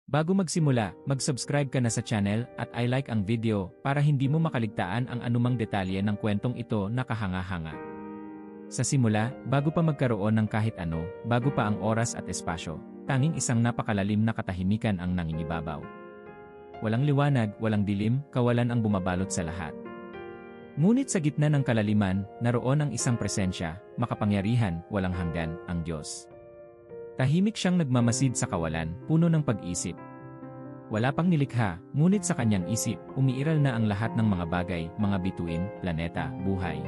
Bago magsimula, mag-subscribe ka na sa channel at i-like ang video para hindi mo makaligtaan ang anumang detalye ng kwentong ito na kahanga-hanga. Sa simula, bago pa magkaroon ng kahit ano, bago pa ang oras at espasyo, tanging isang napakalalim na katahimikan ang nangingibabaw. Walang liwanag, walang dilim, kawalan ang bumabalot sa lahat. Ngunit sa gitna ng kalaliman, naroon ang isang presensya, makapangyarihan, walang hanggan, ang Diyos. Tahimik siyang nagmamasid sa kawalan, puno ng pag-isip. Wala pang nilikha, ngunit sa kanyang isip, umiiral na ang lahat ng mga bagay, mga bituin, planeta, buhay.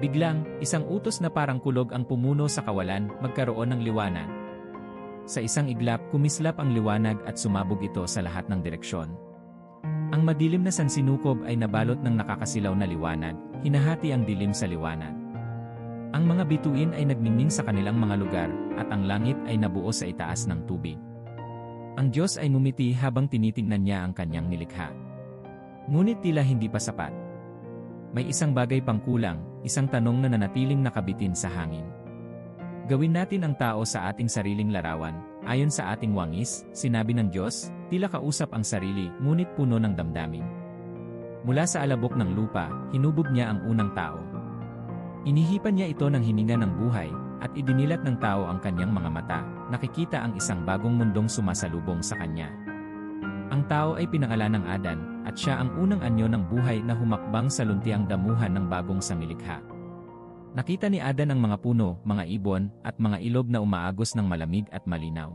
Biglang, isang utos na parang kulog ang pumuno sa kawalan, magkaroon ng liwanag. Sa isang iglap, kumislap ang liwanag at sumabog ito sa lahat ng direksyon. Ang madilim na sansinukob ay nabalot ng nakakasilaw na liwanag, hinahati ang dilim sa liwanag. Ang mga bituin ay nagningning sa kanilang mga lugar, at ang langit ay nabuo sa itaas ng tubig. Ang Diyos ay ngumiti habang tinitingnan niya ang kanyang nilikha. Ngunit tila hindi pa sapat. May isang bagay pang kulang, isang tanong na nanatiling nakabitin sa hangin. Gawin natin ang tao sa ating sariling larawan, ayon sa ating wangis, sinabi ng Diyos, tila kausap ang sarili, ngunit puno ng damdamin. Mula sa alabok ng lupa, hinubog niya ang unang tao. Inihipan niya ito ng hininga ng buhay, at idinilat ng tao ang kanyang mga mata, nakikita ang isang bagong mundong sumasalubong sa kanya. Ang tao ay pinangalan ng Adan, at siya ang unang anyo ng buhay na humakbang sa luntiang damuhan ng bagong sanglilikha. Nakita ni Adan ang mga puno, mga ibon, at mga ilog na umaagos ng malamig at malinaw.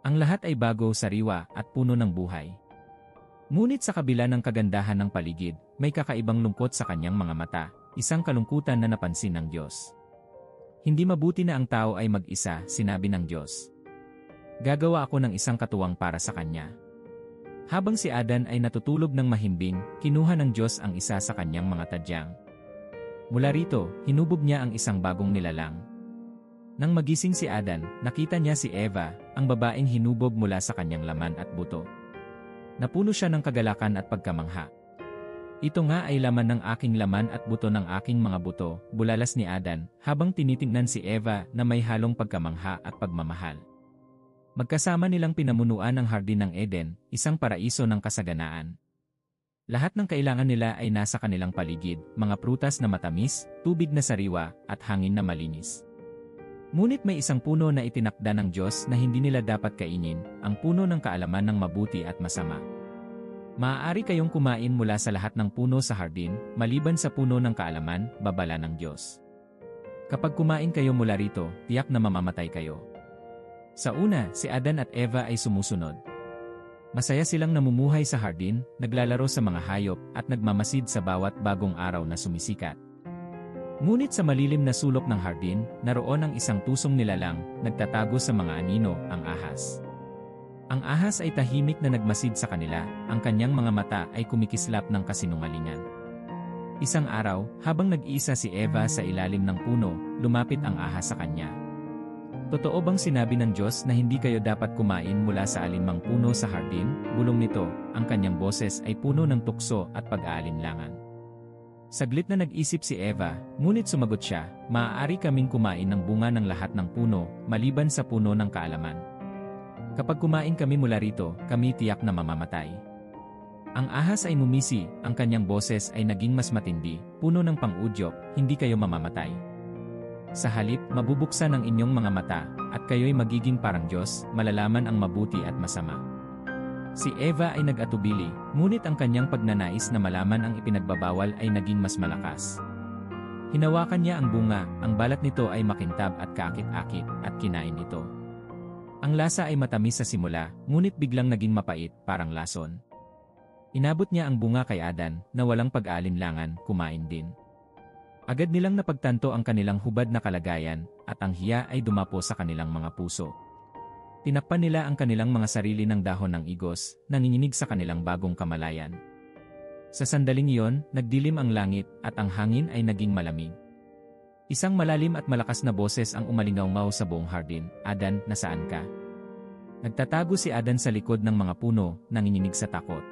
Ang lahat ay bago, sariwa, at puno ng buhay. Ngunit sa kabila ng kagandahan ng paligid, may kakaibang lungkot sa kanyang mga mata, isang kalungkutan na napansin ng Diyos. Hindi mabuti na ang tao ay mag-isa, sinabi ng Diyos. Gagawa ako ng isang katuwang para sa kanya. Habang si Adan ay natutulog ng mahimbing, kinuha ng Diyos ang isa sa kanyang mga tadyang. Mula rito, hinubog niya ang isang bagong nilalang. Nang magising si Adan, nakita niya si Eva, ang babaeng hinubog mula sa kanyang laman at buto. Napuno siya ng kagalakan at pagkamangha. Ito nga ay laman ng aking laman at buto ng aking mga buto, bulalas ni Adan, habang tinitingnan si Eva na may halong pagkamangha at pagmamahal. Magkasama nilang pinamunuan ang hardin ng Eden, isang paraiso ng kasaganaan. Lahat ng kailangan nila ay nasa kanilang paligid, mga prutas na matamis, tubig na sariwa, at hangin na malinis. Ngunit may isang puno na itinakda ng Diyos na hindi nila dapat kainin, ang puno ng kaalaman ng mabuti at masama. Maaari kayong kumain mula sa lahat ng puno sa hardin, maliban sa puno ng kaalaman, babala ng Diyos. Kapag kumain kayo mula rito, tiyak na mamamatay kayo. Sa una, si Adan at Eva ay sumusunod. Masaya silang namumuhay sa hardin, naglalaro sa mga hayop, at nagmamasid sa bawat bagong araw na sumisikat. Ngunit sa malilim na sulok ng hardin, naroon ang isang tusong nilalang, nagtatago sa mga anino, ang ahas. Ang ahas ay tahimik na nagmasid sa kanila, ang kanyang mga mata ay kumikislap ng kasinungalingan. Isang araw, habang nag-iisa si Eva sa ilalim ng puno, lumapit ang ahas sa kanya. Totoo bang sinabi ng Diyos na hindi kayo dapat kumain mula sa alinmang puno sa hardin? Bulong nito, ang kanyang boses ay puno ng tukso at pag-aalinlangan. Saglit na nag-isip si Eva, ngunit sumagot siya, maaari kaming kumain ng bunga ng lahat ng puno, maliban sa puno ng kaalaman. Kapag kumain kami mula rito, kami tiyak na mamamatay. Ang ahas ay ngumisi, ang kanyang boses ay naging mas matindi, puno ng pang-udyok, hindi kayo mamamatay. Sa halip, mabubuksan ang inyong mga mata, at kayo'y magiging parang Diyos, malalaman ang mabuti at masama. Si Eva ay nag-atubili, ngunit ang kanyang pagnanais na malaman ang ipinagbabawal ay naging mas malakas. Hinawakan niya ang bunga, ang balat nito ay makintab at kaakit-akit, at kinain ito. Ang lasa ay matamis sa simula, ngunit biglang naging mapait, parang lason. Inabot niya ang bunga kay Adan, na walang pag-aalinlangan, kumain din. Agad nilang napagtanto ang kanilang hubad na kalagayan, at ang hiya ay dumapo sa kanilang mga puso. Tinakpan nila ang kanilang mga sarili ng dahon ng igos, nanginginig sa kanilang bagong kamalayan. Sa sandaling iyon, nagdilim ang langit, at ang hangin ay naging malamig. Isang malalim at malakas na boses ang umalingaw sa buong hardin, Adan, nasaan ka? Nagtatago si Adan sa likod ng mga puno, nanginginig sa takot.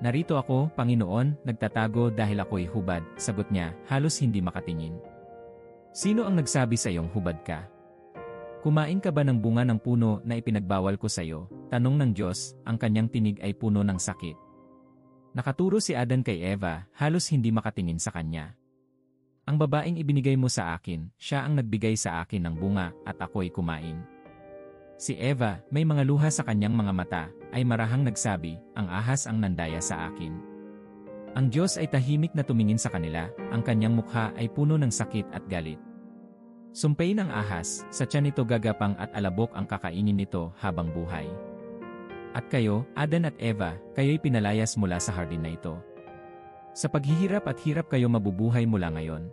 Narito ako, Panginoon, nagtatago dahil ako'y hubad, sagot niya, halos hindi makatingin. Sino ang nagsabi sa iyong hubad ka? Kumain ka ba ng bunga ng puno na ipinagbawal ko sa iyo? Tanong ng Diyos, ang kanyang tinig ay puno ng sakit. Nakaturo si Adan kay Eva, halos hindi makatingin sa kanya. Ang babaeng ibinigay mo sa akin, siya ang nagbigay sa akin ng bunga at ako'y kumain. Si Eva, may mga luha sa kanyang mga mata, ay marahang nagsabi, ang ahas ang nandaya sa akin. Ang Diyos ay tahimik na tumingin sa kanila, ang kanyang mukha ay puno ng sakit at galit. Sumpay ng ahas, sa tiyan nito gagapang at alabok ang kakainin nito habang buhay. At kayo, Adan at Eva, kayo'y pinalayas mula sa hardin na ito. Sa paghihirap at hirap kayo mabubuhay mula ngayon.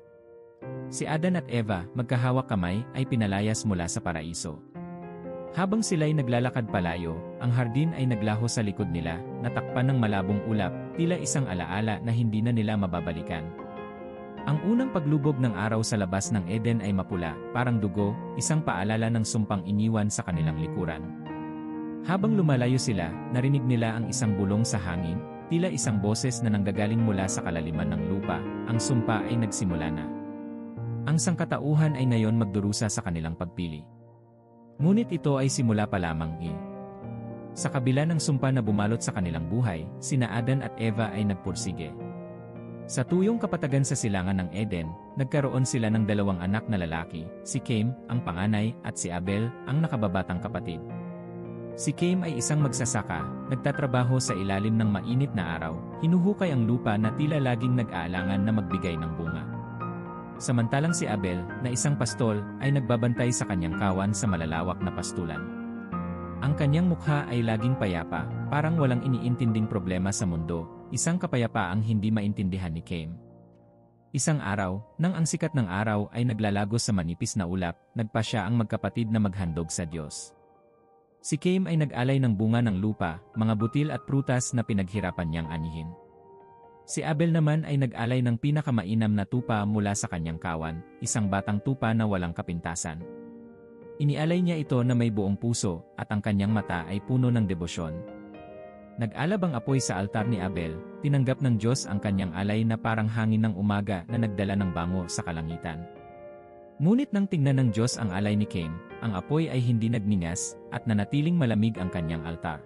Si Adan at Eva, magkahawak kamay, ay pinalayas mula sa paraiso. Habang sila'y naglalakad palayo, ang hardin ay naglaho sa likod nila, natakpan ng malabong ulap, tila isang alaala na hindi na nila mababalikan. Ang unang paglubog ng araw sa labas ng Eden ay mapula, parang dugo, isang paalala ng sumpang iniwan sa kanilang likuran. Habang lumalayo sila, narinig nila ang isang bulong sa hangin, tila isang boses na nanggagaling mula sa kalaliman ng lupa, ang sumpa ay nagsimula na. Ang sangkatauhan ay ngayon magdurusa sa kanilang pagpili. Ngunit ito ay simula pa lamang. Sa kabila ng sumpa na bumalot sa kanilang buhay, sina Adan at Eva ay nagpursige. Sa tuyong kapatagan sa silangan ng Eden, nagkaroon sila ng dalawang anak na lalaki, si Cain, ang panganay, at si Abel, ang nakababatang kapatid. Si Cain ay isang magsasaka, nagtatrabaho sa ilalim ng mainit na araw, hinuhukay ang lupa na tila laging nag-aalangan na magbigay ng bunga. Samantalang si Abel, na isang pastol, ay nagbabantay sa kanyang kawan sa malalawak na pastulan. Ang kanyang mukha ay laging payapa, parang walang iniintinding problema sa mundo, isang kapayapaang hindi maintindihan ni Cain. Isang araw, nang ang sikat ng araw ay naglalagos sa manipis na ulap, nagpa siya ang magkapatid na maghandog sa Diyos. Si Cain ay nag-alay ng bunga ng lupa, mga butil at prutas na pinaghirapan niyang anihin. Si Abel naman ay nag-alay ng pinakamainam na tupa mula sa kanyang kawan, isang batang tupa na walang kapintasan. Inialay niya ito na may buong puso, at ang kanyang mata ay puno ng debosyon. Nag-alab ang apoy sa altar ni Abel, tinanggap ng Diyos ang kanyang alay na parang hangin ng umaga na nagdala ng bango sa kalangitan. Ngunit nang tingnan ng Diyos ang alay ni Cain, ang apoy ay hindi nagningas, at nanatiling malamig ang kanyang altar.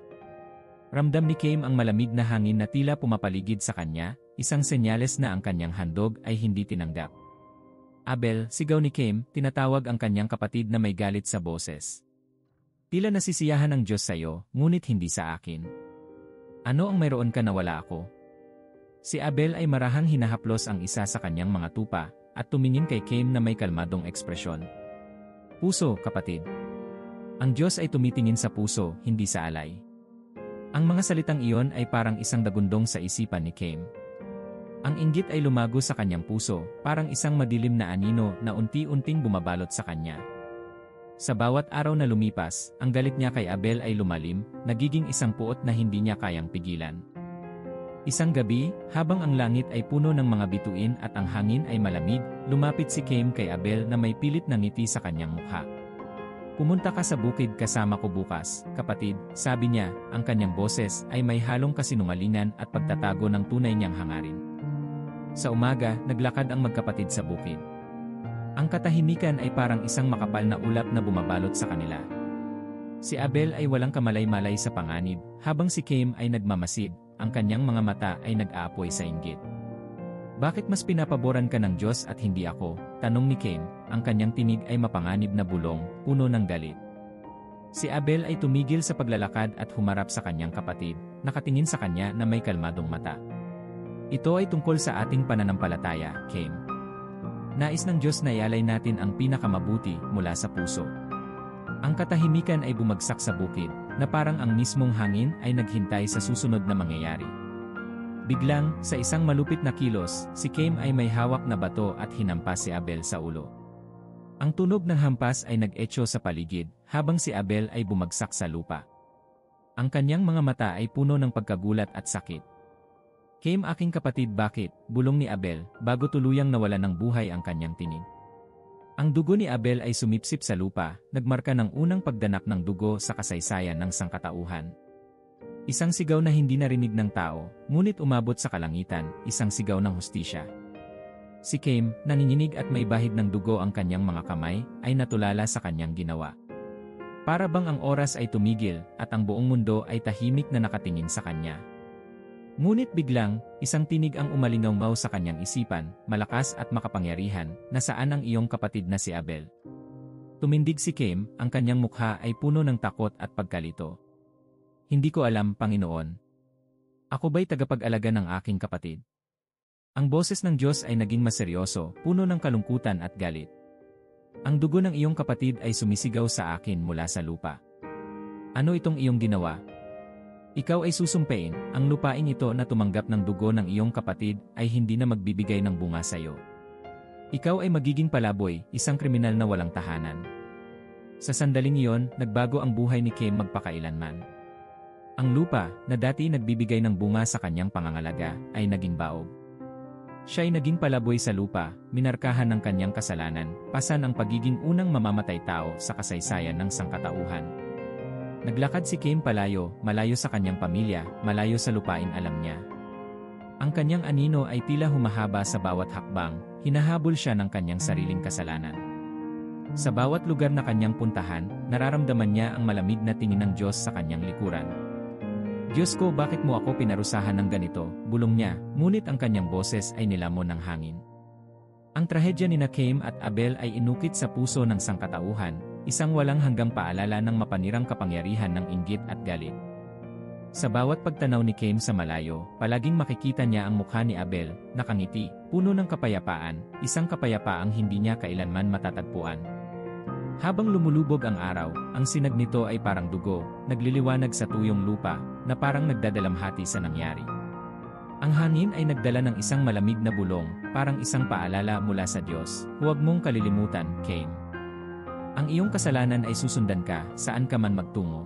Ramdam ni Cain ang malamig na hangin na tila pumapaligid sa kanya, isang senyales na ang kanyang handog ay hindi tinanggap. Abel, sigaw ni Cain, tinatawag ang kanyang kapatid na may galit sa boses. Tila nasisiyahan ng Diyos sa iyo, ngunit hindi sa akin. Ano ang mayroon ka na wala ako? Si Abel ay marahang hinahaplos ang isa sa kanyang mga tupa, at tumingin kay Cain na may kalmadong ekspresyon. Puso, kapatid. Ang Diyos ay tumitingin sa puso, hindi sa alay. Ang mga salitang iyon ay parang isang dagundong sa isipan ni Cain. Ang inggit ay lumago sa kanyang puso, parang isang madilim na anino na unti-unting bumabalot sa kanya. Sa bawat araw na lumipas, ang galit niya kay Abel ay lumalim, nagiging isang puot na hindi niya kayang pigilan. Isang gabi, habang ang langit ay puno ng mga bituin at ang hangin ay malamig, lumapit si Cain kay Abel na may pilit na ngiti sa kanyang mukha. Pumunta ka sa bukid kasama ko bukas, kapatid, sabi niya, ang kanyang boses ay may halong kasinungalingan at pagtatago ng tunay niyang hangarin. Sa umaga, naglakad ang magkapatid sa bukid. Ang katahimikan ay parang isang makapal na ulap na bumabalot sa kanila. Si Abel ay walang kamalay-malay sa panganib, habang si Cain ay nagmamasid, ang kanyang mga mata ay nag-aapoy sa inggit. Bakit mas pinapaboran ka ng Diyos at hindi ako? Tanong ni Cain, ang kanyang tinig ay mapanganib na bulong, puno ng galit. Si Abel ay tumigil sa paglalakad at humarap sa kanyang kapatid, nakatingin sa kanya na may kalmadong mata. Ito ay tungkol sa ating pananampalataya, Cain. Nais ng Diyos na ialay natin ang pinakamabuti mula sa puso. Ang katahimikan ay bumagsak sa bukid, na parang ang mismong hangin ay naghintay sa susunod na mangyayari. Biglang, sa isang malupit na kilos, si Cain ay may hawak na bato at hinampas si Abel sa ulo. Ang tunog ng hampas ay nag-echo sa paligid, habang si Abel ay bumagsak sa lupa. Ang kanyang mga mata ay puno ng pagkagulat at sakit. Cain, aking kapatid, bakit? Bulong ni Abel, bago tuluyang nawala ng buhay ang kanyang tinig. Ang dugo ni Abel ay sumipsip sa lupa, nagmarka ng unang pagdanak ng dugo sa kasaysayan ng sangkatauhan. Isang sigaw na hindi narinig ng tao, ngunit umabot sa kalangitan, isang sigaw ng hustisya. Si Cain, nanginginig at may bahid ng dugo ang kanyang mga kamay, ay natulala sa kanyang ginawa. Para bang ang oras ay tumigil at ang buong mundo ay tahimik na nakatingin sa kanya. Ngunit biglang, isang tinig ang umalingaw sa kanyang isipan, malakas at makapangyarihan, nasaan ang iyong kapatid na si Abel? Tumindig si Cain, ang kanyang mukha ay puno ng takot at pagkalito. Hindi ko alam, Panginoon. Ako ba'y tagapag-alaga ng aking kapatid? Ang boses ng Diyos ay naging maseryoso, puno ng kalungkutan at galit. Ang dugo ng iyong kapatid ay sumisigaw sa akin mula sa lupa. Ano itong iyong ginawa? Ikaw ay susumpain, ang lupaing ito na tumanggap ng dugo ng iyong kapatid ay hindi na magbibigay ng bunga sa iyo. Ikaw ay magiging palaboy, isang kriminal na walang tahanan. Sa sandaling iyon, nagbago ang buhay ni Cain magpakailanman. Ang lupa, na dati nagbibigay ng bunga sa kanyang pangangalaga, ay naging baog. Siya ay naging palaboy sa lupa, minarkahan ng kanyang kasalanan, pasan ang pagiging unang mamamatay tao sa kasaysayan ng sangkatauhan. Naglakad si Cain malayo sa kanyang pamilya, malayo sa lupain alam niya. Ang kanyang anino ay tila humahaba sa bawat hakbang, hinahabol siya ng kanyang sariling kasalanan. Sa bawat lugar na kanyang puntahan, nararamdaman niya ang malamig na tingin ng Diyos sa kanyang likuran. Diyos ko, bakit mo ako pinarusahan ng ganito? Bulong niya, ngunit ang kanyang boses ay nilamon ng hangin. Ang trahedya ni Cain at Abel ay inukit sa puso ng sangkatauhan, isang walang hanggang paalala ng mapanirang kapangyarihan ng inggit at galit. Sa bawat pagtanaw ni Cain sa malayo, palaging makikita niya ang mukha ni Abel, nakangiti, puno ng kapayapaan, isang kapayapaang hindi niya kailanman matatagpuan. Habang lumulubog ang araw, ang sinag nito ay parang dugo, nagliliwanag sa tuyong lupa, na parang nagdadalamhati sa nangyari. Ang hangin ay nagdala ng isang malamig na bulong, parang isang paalala mula sa Diyos, huwag mong kalilimutan, Cain. Ang iyong kasalanan ay susundan ka, saan ka man magtungo.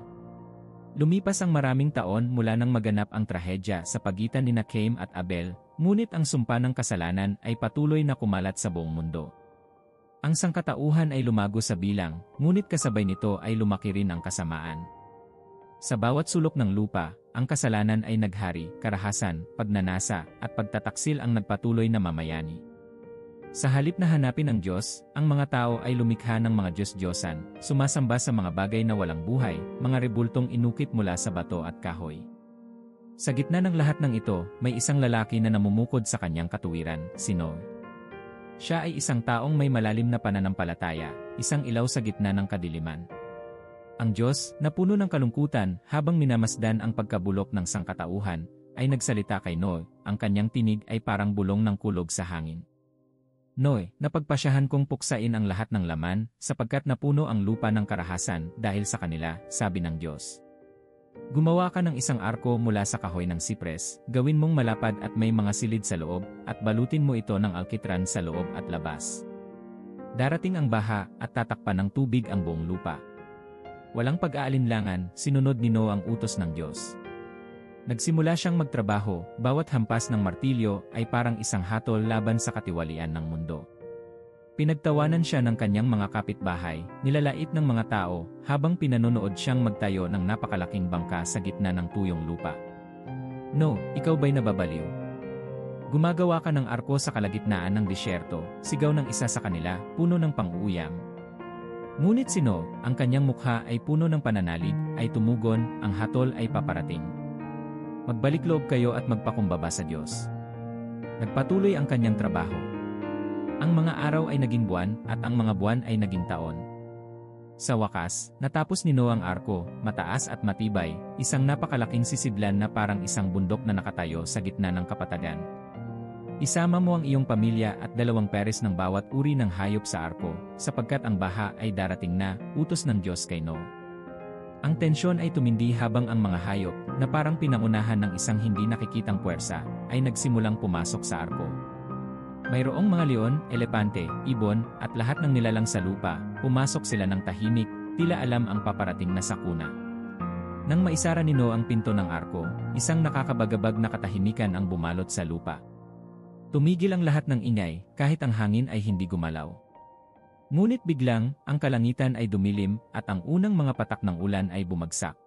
Lumipas ang maraming taon mula nang maganap ang trahedya sa pagitan ni Cain at Abel, ngunit ang sumpa ng kasalanan ay patuloy na kumalat sa buong mundo. Ang sangkatauhan ay lumago sa bilang, ngunit kasabay nito ay lumaki rin ang kasamaan. Sa bawat sulok ng lupa, ang kasalanan ay naghari, karahasan, pagnanasa, at pagtataksil ang nagpatuloy na mamayani. Sa halip na hanapin ang Diyos, ang mga tao ay lumikha ng mga Diyos-Diyosan, sumasamba sa mga bagay na walang buhay, mga rebultong inukit mula sa bato at kahoy. Sa gitna ng lahat ng ito, may isang lalaki na namumukod sa kanyang katuwiran, si Noe. Siya ay isang taong may malalim na pananampalataya, isang ilaw sa gitna ng kadiliman. Ang Diyos, na puno ng kalungkutan habang minamasdan ang pagkabulok ng sangkatauhan, ay nagsalita kay Noe, ang kanyang tinig ay parang bulong ng kulog sa hangin. Noe, napagpasyahan kong puksain ang lahat ng laman, sapagkat napuno ang lupa ng karahasan dahil sa kanila, sabi ng Diyos. Gumawa ka ng isang arko mula sa kahoy ng sipres, gawin mong malapad at may mga silid sa loob, at balutin mo ito ng alkitran sa loob at labas. Darating ang baha at tatakpan ng tubig ang buong lupa. Walang pag-aalinlangan, sinunod ni Noe ang utos ng Diyos. Nagsimula siyang magtrabaho, bawat hampas ng martilyo ay parang isang hatol laban sa katiwalian ng mundo. Pinagtawanan siya ng kanyang mga kapitbahay, nilalait ng mga tao, habang pinanonood siyang magtayo ng napakalaking bangka sa gitna ng tuyong lupa. No, ikaw ba'y nababaliw? Gumagawa ka ng arko sa kalagitnaan ng disyerto, sigaw ng isa sa kanila, puno ng pang-uuyam. Ngunit si Noe, ang kanyang mukha ay puno ng pananalig, ay tumugon, ang hatol ay paparating. Magbalik loob kayo at magpakumbaba sa Diyos. Nagpatuloy ang kanyang trabaho. Ang mga araw ay naging buwan, at ang mga buwan ay naging taon. Sa wakas, natapos ni Noe ang arko, mataas at matibay, isang napakalaking sisidlan na parang isang bundok na nakatayo sa gitna ng kapatagan. Isama mo ang iyong pamilya at 2 peres ng bawat uri ng hayop sa arko, sapagkat ang baha ay darating na, utos ng Diyos kay Noe. Ang tensyon ay tumindi habang ang mga hayop, na parang pinangunahan ng isang hindi nakikitang puwersa, ay nagsimulang pumasok sa arko. Mayroong mga leon, elepante, ibon, at lahat ng nilalang sa lupa, pumasok sila ng tahimik, tila alam ang paparating na sakuna. Nang maisara ni Noe ang pinto ng arko, isang nakakabagabag na katahimikan ang bumalot sa lupa. Tumigil ang lahat ng ingay, kahit ang hangin ay hindi gumalaw. Ngunit biglang, ang kalangitan ay dumilim, at ang unang mga patak ng ulan ay bumagsak.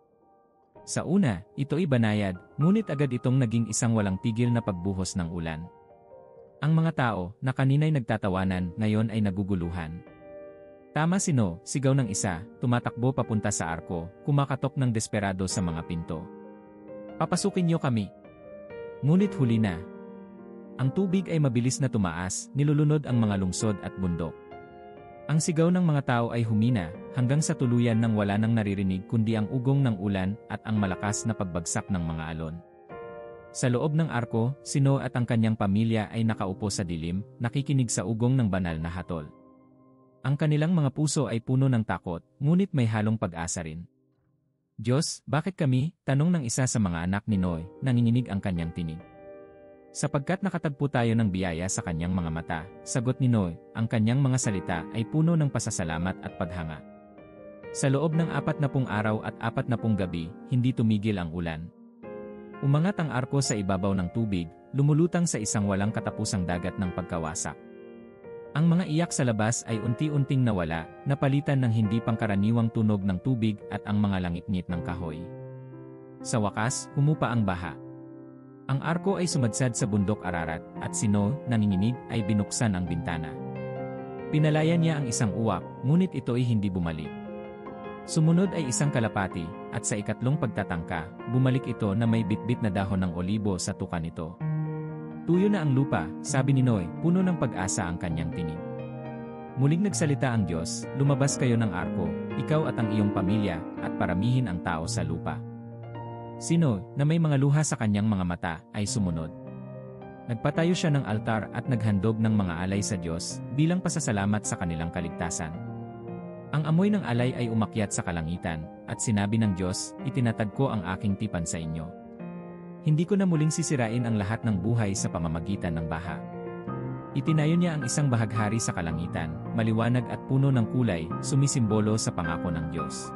Sa una, ito ay banayad, ngunit agad itong naging isang walang tigil na pagbuhos ng ulan. Ang mga tao, na kanina'y nagtatawanan, ngayon ay naguguluhan. Tama si No, sigaw ng isa, tumatakbo papunta sa arko, kumakatok ng desperado sa mga pinto. Papasukin niyo kami. Ngunit huli na. Ang tubig ay mabilis na tumaas, nilulunod ang mga lungsod at bundok. Ang sigaw ng mga tao ay humina, hanggang sa tuluyan nang wala nang naririnig kundi ang ugong ng ulan at ang malakas na pagbagsak ng mga alon. Sa loob ng arko, si No at ang kanyang pamilya ay nakaupo sa dilim, nakikinig sa ugong ng banal na hatol. Ang kanilang mga puso ay puno ng takot, ngunit may halong pag-asa rin. Diyos, bakit kami? Tanong ng isa sa mga anak ni Noe, nanginginig ang kanyang tinig. Sapagkat nakatagpo tayo ng biyaya sa kanyang mga mata, sagot ni Noe, ang kanyang mga salita ay puno ng pasasalamat at paghanga. Sa loob ng 40 araw at 40 gabi, hindi tumigil ang ulan. Umangat ang arko sa ibabaw ng tubig, lumulutang sa isang walang katapusang dagat ng pagkawasak. Ang mga iyak sa labas ay unti-unting nawala, napalitan ng hindi pangkaraniwang tunog ng tubig at ang mga langit-ngit ng kahoy. Sa wakas, humupa ang baha. Ang arko ay sumadsad sa bundok Ararat, at si No, nanginginig, ay binuksan ang bintana. Pinalayan niya ang isang uwak, ngunit ito ay hindi bumalik. Sumunod ay isang kalapati, at sa ikatlong pagtatangka, bumalik ito na may bitbit na dahon ng olibo sa tuka nito. Tuyo na ang lupa, sabi ni Noe, puno ng pag-asa ang kanyang tinig. Muling nagsalita ang Diyos, lumabas kayo ng arko, ikaw at ang iyong pamilya, at paramihin ang tao sa lupa. Si Noe, na may mga luha sa kanyang mga mata, ay sumunod. Nagpatayo siya ng altar at naghandog ng mga alay sa Diyos, bilang pasasalamat sa kanilang kaligtasan. Ang amoy ng alay ay umakyat sa kalangitan, at sinabi ng Diyos, itinatag ko ang aking tipan sa inyo. Hindi ko na muling sisirain ang lahat ng buhay sa pamamagitan ng baha. Itinayo niya ang isang bahaghari sa kalangitan, maliwanag at puno ng kulay, sumisimbolo sa pangako ng Diyos.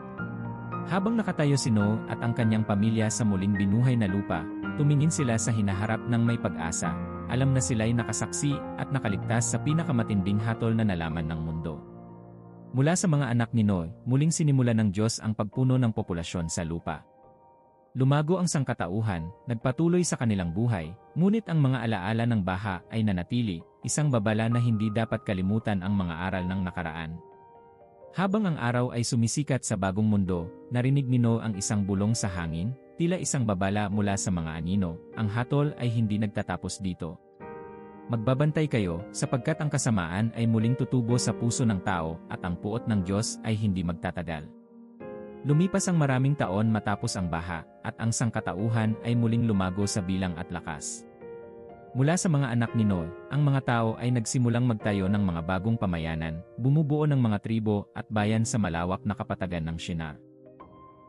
Habang nakatayo si No at ang kanyang pamilya sa muling binuhay na lupa, tumingin sila sa hinaharap ng may pag-asa, alam na sila'y nakasaksi at nakaligtas sa pinakamatinding hatol na nalaman ng mundo. Mula sa mga anak ni Noe, muling sinimulan ng Diyos ang pagpuno ng populasyon sa lupa. Lumago ang sangkatauhan, nagpatuloy sa kanilang buhay, ngunit ang mga alaala ng baha ay nanatili, isang babala na hindi dapat kalimutan ang mga aral ng nakaraan. Habang ang araw ay sumisikat sa bagong mundo, narinig ni No ang isang bulong sa hangin, tila isang babala mula sa mga anino, ang hatol ay hindi nagtatapos dito. Magbabantay kayo, sapagkat ang kasamaan ay muling tutubo sa puso ng tao at ang puot ng Diyos ay hindi magtatagal. Lumipas ang maraming taon matapos ang baha, at ang sangkatauhan ay muling lumago sa bilang at lakas. Mula sa mga anak ni Noe, ang mga tao ay nagsimulang magtayo ng mga bagong pamayanan, bumubuo ng mga tribo at bayan sa malawak na kapatagan ng Shinar.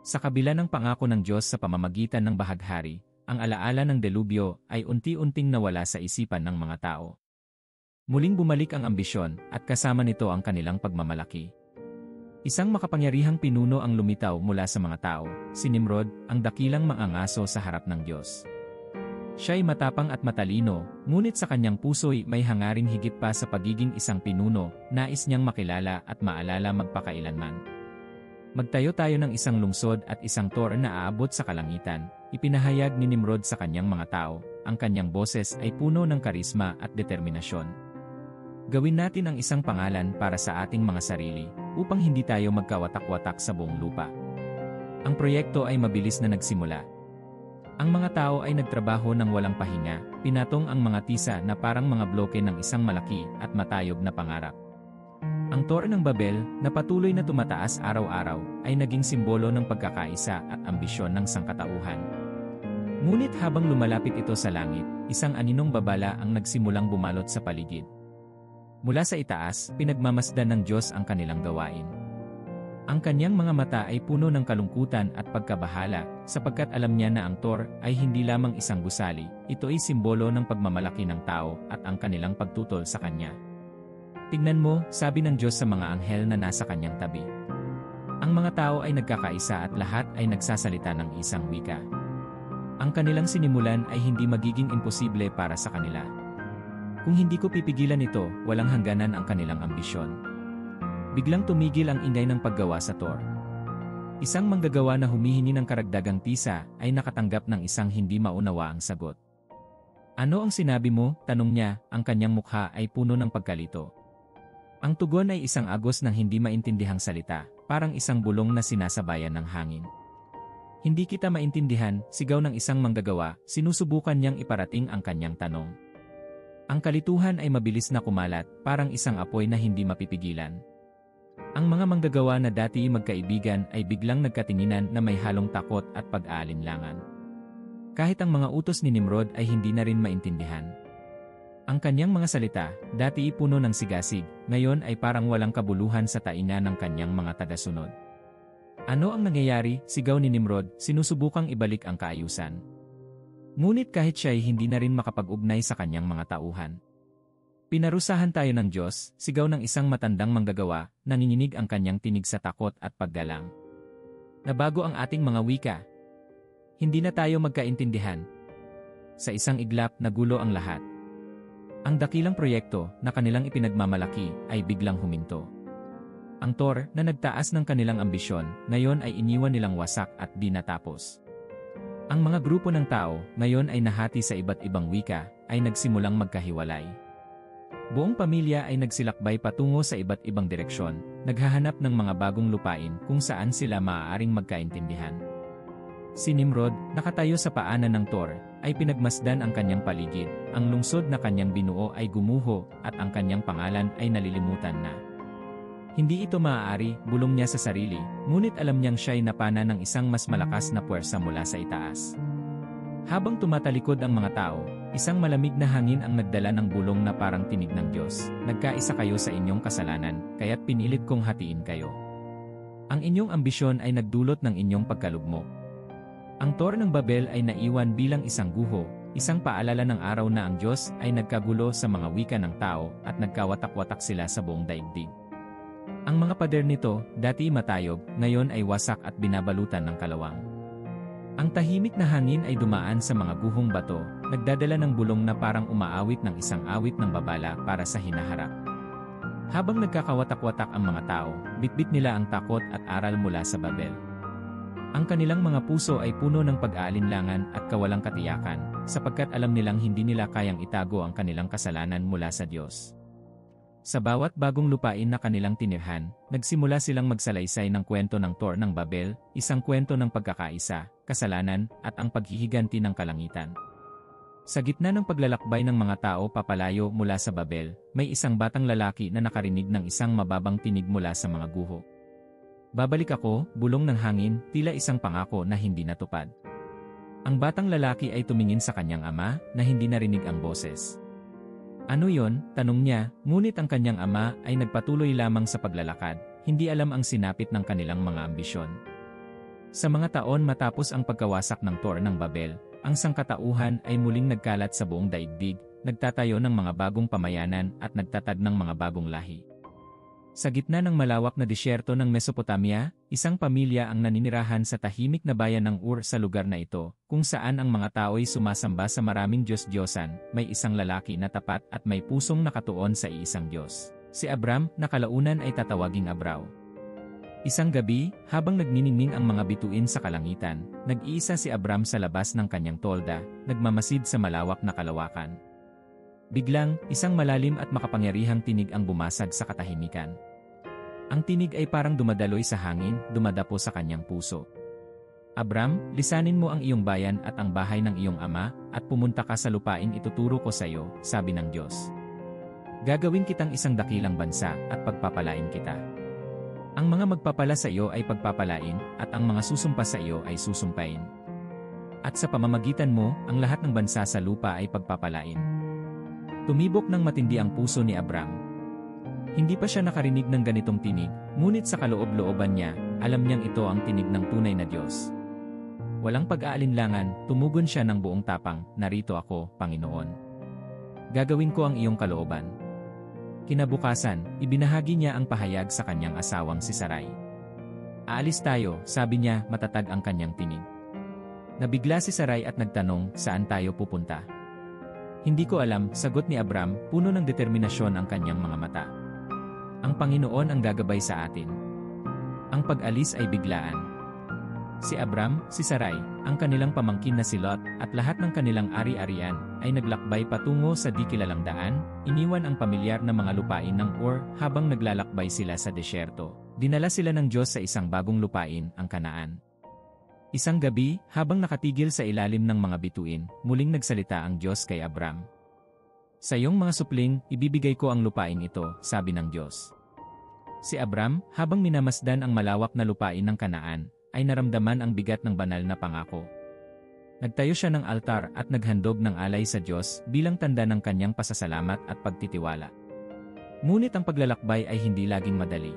Sa kabila ng pangako ng Diyos sa pamamagitan ng bahaghari, ang alaala ng delubyo ay unti-unting nawala sa isipan ng mga tao. Muling bumalik ang ambisyon, at kasama nito ang kanilang pagmamalaki. Isang makapangyarihang pinuno ang lumitaw mula sa mga tao, si Nimrod, ang dakilang maangaso sa harap ng Diyos. Siya'y matapang at matalino, ngunit sa kanyang puso'y may hangaring higit pa sa pagiging isang pinuno, nais niyang makilala at maalala magpakailanman. Magtayo tayo ng isang lungsod at isang tor na aabot sa kalangitan, ipinahayag ni Nimrod sa kanyang mga tao, ang kanyang boses ay puno ng karisma at determinasyon. Gawin natin ang isang pangalan para sa ating mga sarili, upang hindi tayo magkawatak-watak sa buong lupa. Ang proyekto ay mabilis na nagsimula. Ang mga tao ay nagtrabaho ng walang pahinga, pinatong ang mga tisa na parang mga bloke ng isang malaki at matayog na pangarap. Ang Tor ng Babel, na patuloy na tumataas araw-araw, ay naging simbolo ng pagkakaisa at ambisyon ng sangkatauhan. Ngunit habang lumalapit ito sa langit, isang aninong babala ang nagsimulang bumalot sa paligid. Mula sa itaas, pinagmamasdan ng Diyos ang kanilang gawain. Ang kanyang mga mata ay puno ng kalungkutan at pagkabahala, sapagkat alam niya na ang Tor ay hindi lamang isang gusali, ito ay simbolo ng pagmamalaki ng tao at ang kanilang pagtutol sa kanya. Tignan mo, sabi ng Diyos sa mga anghel na nasa kanyang tabi. Ang mga tao ay nagkakaisa at lahat ay nagsasalita ng isang wika. Ang kanilang sinimulan ay hindi magiging imposible para sa kanila. Kung hindi ko pipigilan ito, walang hangganan ang kanilang ambisyon. Biglang tumigil ang ingay ng paggawa sa Tor. Isang manggagawa na humihingi ng karagdagang tisa ay nakatanggap ng isang hindi maunawa ang sagot. Ano ang sinabi mo? Tanong niya, ang kanyang mukha ay puno ng pagkalito. Ang tugon ay isang agos ng hindi maintindihang salita, parang isang bulong na sinasabayan ng hangin. Hindi kita maintindihan, sigaw ng isang manggagawa, sinusubukan niyang iparating ang kanyang tanong. Ang kalituhan ay mabilis na kumalat, parang isang apoy na hindi mapipigilan. Ang mga manggagawa na dati magkaibigan ay biglang nagkatinginan na may halong takot at pag-aalinlangan. Kahit ang mga utos ni Nimrod ay hindi na rin maintindihan. Ang kanyang mga salita, dati puno ng sigasig, ngayon ay parang walang kabuluhan sa tainga ng kanyang mga tagasunod. Ano ang nangyayari? Sigaw ni Nimrod, sinusubukang ibalik ang kaayusan. Ngunit kahit siya ay hindi na rin makapag-ugnay sa kanyang mga tauhan. Pinarusahan tayo ng Diyos, sigaw ng isang matandang manggagawa, nanginginig ang kanyang tinig sa takot at paggalang. Nabago ang ating mga wika. Hindi na tayo magkaintindihan. Sa isang iglap, nagulo ang lahat. Ang dakilang proyekto na kanilang ipinagmamalaki ay biglang huminto. Ang Thor na nagtaas ng kanilang ambisyon, ngayon ay iniwan nilang wasak at di natapos. Ang mga grupo ng tao, ngayon ay nahati sa iba't ibang wika, ay nagsimulang magkahiwalay. Buong pamilya ay nagsilakbay patungo sa iba't ibang direksyon, naghahanap ng mga bagong lupain kung saan sila maaaring magkaintindihan. Si Nimrod, nakatayo sa paanan ng Thor, ay pinagmasdan ang kanyang paligid, ang lungsod na kanyang binuo ay gumuho, at ang kanyang pangalan ay nalilimutan na. Hindi ito maaari, bulong niya sa sarili, ngunit alam niyang siya'y napana ng isang mas malakas na puwersa mula sa itaas. Habang tumatalikod ang mga tao, isang malamig na hangin ang nagdala ng bulong na parang tinig ng Diyos. Nagkaisa kayo sa inyong kasalanan, kaya't pinilit kong hatiin kayo. Ang inyong ambisyon ay nagdulot ng inyong pagkalugmok. Ang Thor ng Babel ay naiwan bilang isang guho, isang paalala ng araw na ang Diyos ay nagkagulo sa mga wika ng tao at nagkawatak-watak sila sa buong daigdig. Ang mga pader nito, dati matayog, ngayon ay wasak at binabalutan ng kalawang. Ang tahimik na hangin ay dumaan sa mga guhong bato, nagdadala ng bulong na parang umaawit ng isang awit ng babala para sa hinaharap. Habang nagkakawatak-watak ang mga tao, bitbit nila ang takot at aral mula sa Babel. Ang kanilang mga puso ay puno ng pag-aalinlangan at kawalang katiyakan, sapagkat alam nilang hindi nila kayang itago ang kanilang kasalanan mula sa Diyos. Sa bawat bagong lupain na kanilang tinirhan, nagsimula silang magsalaysay ng kwento ng Thor ng Babel, isang kwento ng pagkakaisa, kasalanan, at ang paghihiganti ng kalangitan. Sa gitna ng paglalakbay ng mga tao papalayo mula sa Babel, may isang batang lalaki na nakarinig ng isang mababang tinig mula sa mga guho. Babalik ako, bulong ng hangin, tila isang pangako na hindi natupad. Ang batang lalaki ay tumingin sa kanyang ama, na hindi narinig ang boses. Ano yon? Tanong niya, ngunit ang kanyang ama ay nagpatuloy lamang sa paglalakad, hindi alam ang sinapit ng kanilang mga ambisyon. Sa mga taon matapos ang pagkawasak ng Thor ng Babel, ang sangkatauhan ay muling nagkalat sa buong daigdig, nagtatayo ng mga bagong pamayanan at nagtatag ng mga bagong lahi. Sa gitna ng malawak na disyerto ng Mesopotamia, isang pamilya ang naninirahan sa tahimik na bayan ng Ur sa lugar na ito, kung saan ang mga tao'y sumasamba sa maraming Diyos-Diyosan, may isang lalaki na tapat at may pusong nakatuon sa iisang Diyos. Si Abram, na kalaunan ay tatawaging Abraw. Isang gabi, habang nagniningning ang mga bituin sa kalangitan, nag-iisa si Abram sa labas ng kanyang tolda, nagmamasid sa malawak na kalawakan. Biglang, isang malalim at makapangyarihang tinig ang bumasag sa katahimikan. Ang tinig ay parang dumadaloy sa hangin, dumadapo sa kanyang puso. Abram, lisanin mo ang iyong bayan at ang bahay ng iyong ama, at pumunta ka sa lupaing ituturo ko sa iyo, sabi ng Diyos. Gagawin kitang isang dakilang bansa, at pagpapalain kita. Ang mga magpapala sa iyo ay pagpapalain, at ang mga susumpa sa iyo ay susumpain. At sa pamamagitan mo, ang lahat ng bansa sa lupa ay pagpapalain. Tumibok ng matindi ang puso ni Abram. Hindi pa siya nakarinig ng ganitong tinig, ngunit sa kaloob-looban niya, alam niyang ito ang tinig ng tunay na Diyos. Walang pag-aalinlangan, tumugon siya ng buong tapang, narito ako, Panginoon. Gagawin ko ang iyong kalooban. Kinabukasan, ibinahagi niya ang pahayag sa kanyang asawang si Sarai. Aalis tayo, sabi niya, matatag ang kanyang tinig. Nabigla si Sarai at nagtanong, saan tayo pupunta? Hindi ko alam, sagot ni Abram, puno ng determinasyon ang kanyang mga mata. Ang Panginoon ang gagabay sa atin. Ang pag-alis ay biglaan. Si Abram, si Sarai, ang kanilang pamangkin na si Lot, at lahat ng kanilang ari-arian, ay naglakbay patungo sa di kilalang daan, iniwan ang pamilyar na mga lupain ng Ur habang naglalakbay sila sa desyerto. Dinala sila ng Diyos sa isang bagong lupain, ang Kanaan. Isang gabi, habang nakatigil sa ilalim ng mga bituin, muling nagsalita ang Diyos kay Abram. Sa iyong mga supling, ibibigay ko ang lupain ito, sabi ng Diyos. Si Abram, habang minamasdan ang malawak na lupain ng Kanaan, ay naramdaman ang bigat ng banal na pangako. Nagtayo siya ng altar at naghandog ng alay sa Diyos bilang tanda ng kanyang pasasalamat at pagtitiwala. Ngunit ang paglalakbay ay hindi laging madali.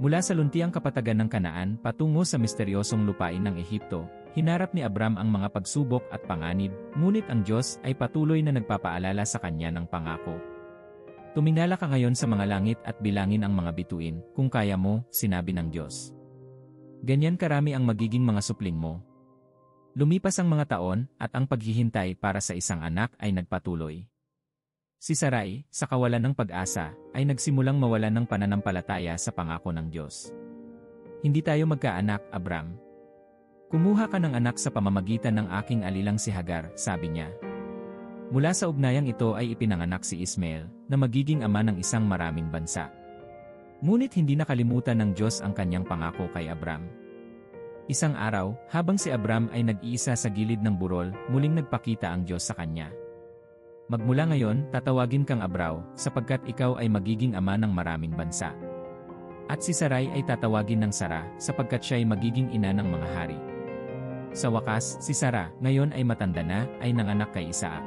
Mula sa luntiang kapatagan ng Kanaan patungo sa misteryosong lupain ng Ehipto, hinarap ni Abram ang mga pagsubok at panganib, ngunit ang Diyos ay patuloy na nagpapaalala sa kanya ng pangako. Tumingala ka ngayon sa mga langit at bilangin ang mga bituin, kung kaya mo, sinabi ng Diyos. Ganyan karami ang magiging mga supling mo. Lumipas ang mga taon, at ang paghihintay para sa isang anak ay nagpatuloy. Si Sarai, sa kawalan ng pag-asa, ay nagsimulang mawalan ng pananampalataya sa pangako ng Diyos. Hindi tayo magkaanak, Abram. Kumuha ka ng anak sa pamamagitan ng aking alilang si Hagar, sabi niya. Mula sa ugnayang ito ay ipinanganak si Ismael, na magiging ama ng isang maraming bansa. Ngunit hindi nakalimutan ng Diyos ang kanyang pangako kay Abram. Isang araw, habang si Abram ay nag-iisa sa gilid ng burol, muling nagpakita ang Diyos sa kanya. Magmula ngayon, tatawagin kang Abraw, sapagkat ikaw ay magiging ama ng maraming bansa. At si Sarai ay tatawagin ng Sara, sapagkat siya ay magiging ina ng mga hari. Sa wakas, si Sara, ngayon ay matanda na, ay nanganak kay Isaac.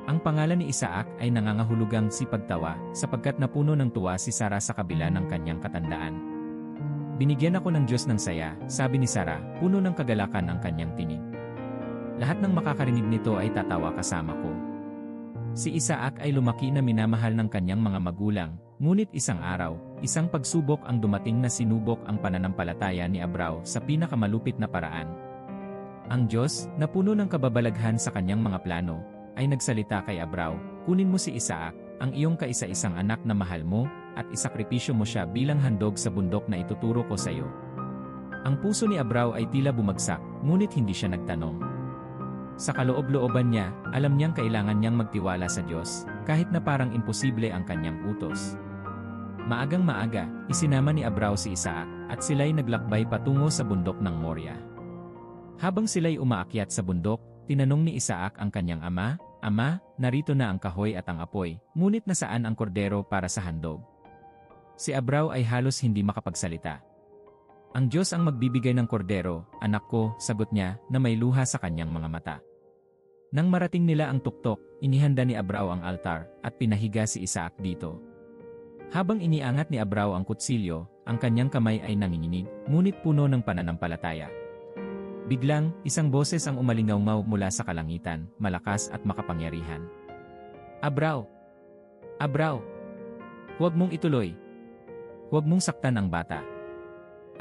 Ang pangalan ni Isaac ay nangangahulugang sipagtawa, sapagkat napuno ng tuwa si Sara sa kabila ng kanyang katandaan. Binigyan ako ng Diyos ng saya, sabi ni Sara, puno ng kagalakan ang kanyang tinig. Lahat ng makakarinig nito ay tatawa kasama ko. Si Isaac ay lumaki na minamahal ng kanyang mga magulang, ngunit isang araw, isang pagsubok ang dumating na sinubok ang pananampalataya ni Abraw sa pinakamalupit na paraan. Ang Diyos, na puno ng kababalaghan sa kanyang mga plano, ay nagsalita kay Abraw, kunin mo si Isaac, ang iyong kaisa-isang anak na mahal mo, at isakripisyo mo siya bilang handog sa bundok na ituturo ko sa iyo. Ang puso ni Abraw ay tila bumagsak, ngunit hindi siya nagtanong. Sa kaloob-looban niya, alam niyang kailangan niyang magtiwala sa Diyos, kahit na parang imposible ang kanyang utos. Maagang maaga, isinama ni Abraw si Isaac, at sila'y naglakbay patungo sa bundok ng Moria. Habang sila'y umaakyat sa bundok, tinanong ni Isaac ang kanyang ama, Ama, narito na ang kahoy at ang apoy, ngunit nasaan ang kordero para sa handog? Si Abraw ay halos hindi makapagsalita. Ang Diyos ang magbibigay ng kordero, anak ko, sagot niya, na may luha sa kanyang mga mata. Nang marating nila ang tuktok, inihanda ni Abraw ang altar, at pinahiga si Isaac dito. Habang iniangat ni Abraw ang kutsilyo, ang kanyang kamay ay nanginginig, ngunit puno ng pananampalataya. Biglang, isang boses ang umalingaw-ngaw mula sa kalangitan, malakas at makapangyarihan. Abraw! Abraw! Huwag mong ituloy. Huwag mong saktan ang bata.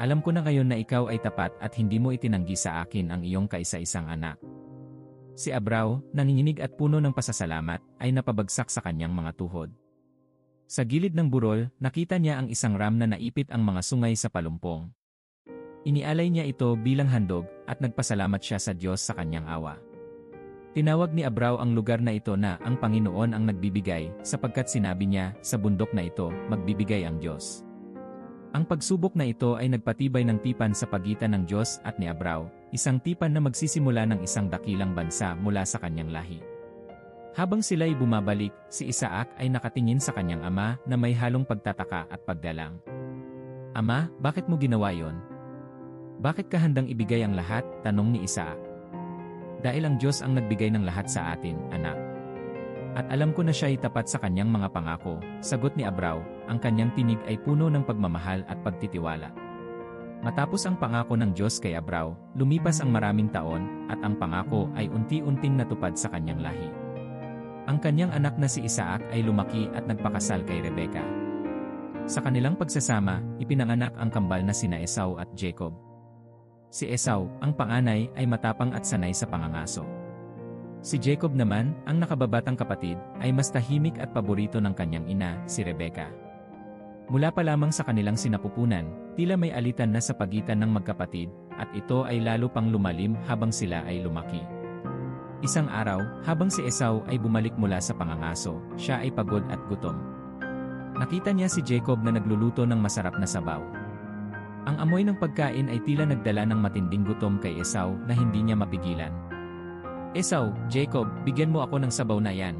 Alam ko na ngayon na ikaw ay tapat at hindi mo itinanggi sa akin ang iyong kaisa-isang anak. Si Abraw, nanginginig at puno ng pasasalamat, ay napabagsak sa kanyang mga tuhod. Sa gilid ng burol, nakita niya ang isang ram na naipit ang mga sungay sa palumpong. Inialay niya ito bilang handog, at nagpasalamat siya sa Diyos sa kanyang awa. Tinawag ni Abraw ang lugar na ito na ang Panginoon ang nagbibigay, sapagkat sinabi niya, sa bundok na ito, magbibigay ang Diyos. Ang pagsubok na ito ay nagpatibay ng tipan sa pagitan ng Diyos at ni Abraw, isang tipan na magsisimula ng isang dakilang bansa mula sa kanyang lahi. Habang sila'y bumabalik, si Isaac ay nakatingin sa kanyang ama na may halong pagtataka at paggalang. Ama, bakit mo ginawa yon? Bakit ka handang ibigay ang lahat? Tanong ni Isaac. Dahil ang Diyos ang nagbigay ng lahat sa atin, anak. At alam ko na siya ay tapat sa kanyang mga pangako, sagot ni Abraw, ang kanyang tinig ay puno ng pagmamahal at pagtitiwala. Matapos ang pangako ng Diyos kay Abraw, lumipas ang maraming taon, at ang pangako ay unti-unting natupad sa kanyang lahi. Ang kanyang anak na si Isaac ay lumaki at nagpakasal kay Rebeka. Sa kanilang pagsasama, ipinanganak ang kambal na sina Esau at Jacob. Si Esau, ang panganay, ay matapang at sanay sa pangangaso. Si Jacob naman, ang nakababatang kapatid, ay mas tahimik at paborito ng kanyang ina, si Rebeka. Mula pa lamang sa kanilang sinapupunan, tila may alitan na sa pagitan ng magkapatid, at ito ay lalo pang lumalim habang sila ay lumaki. Isang araw, habang si Esau ay bumalik mula sa pangangaso, siya ay pagod at gutom. Nakita niya si Jacob na nagluluto ng masarap na sabaw. Ang amoy ng pagkain ay tila nagdala ng matinding gutom kay Esau na hindi niya mapigilan. "Esau, Jacob, bigyan mo ako ng sabaw na yan.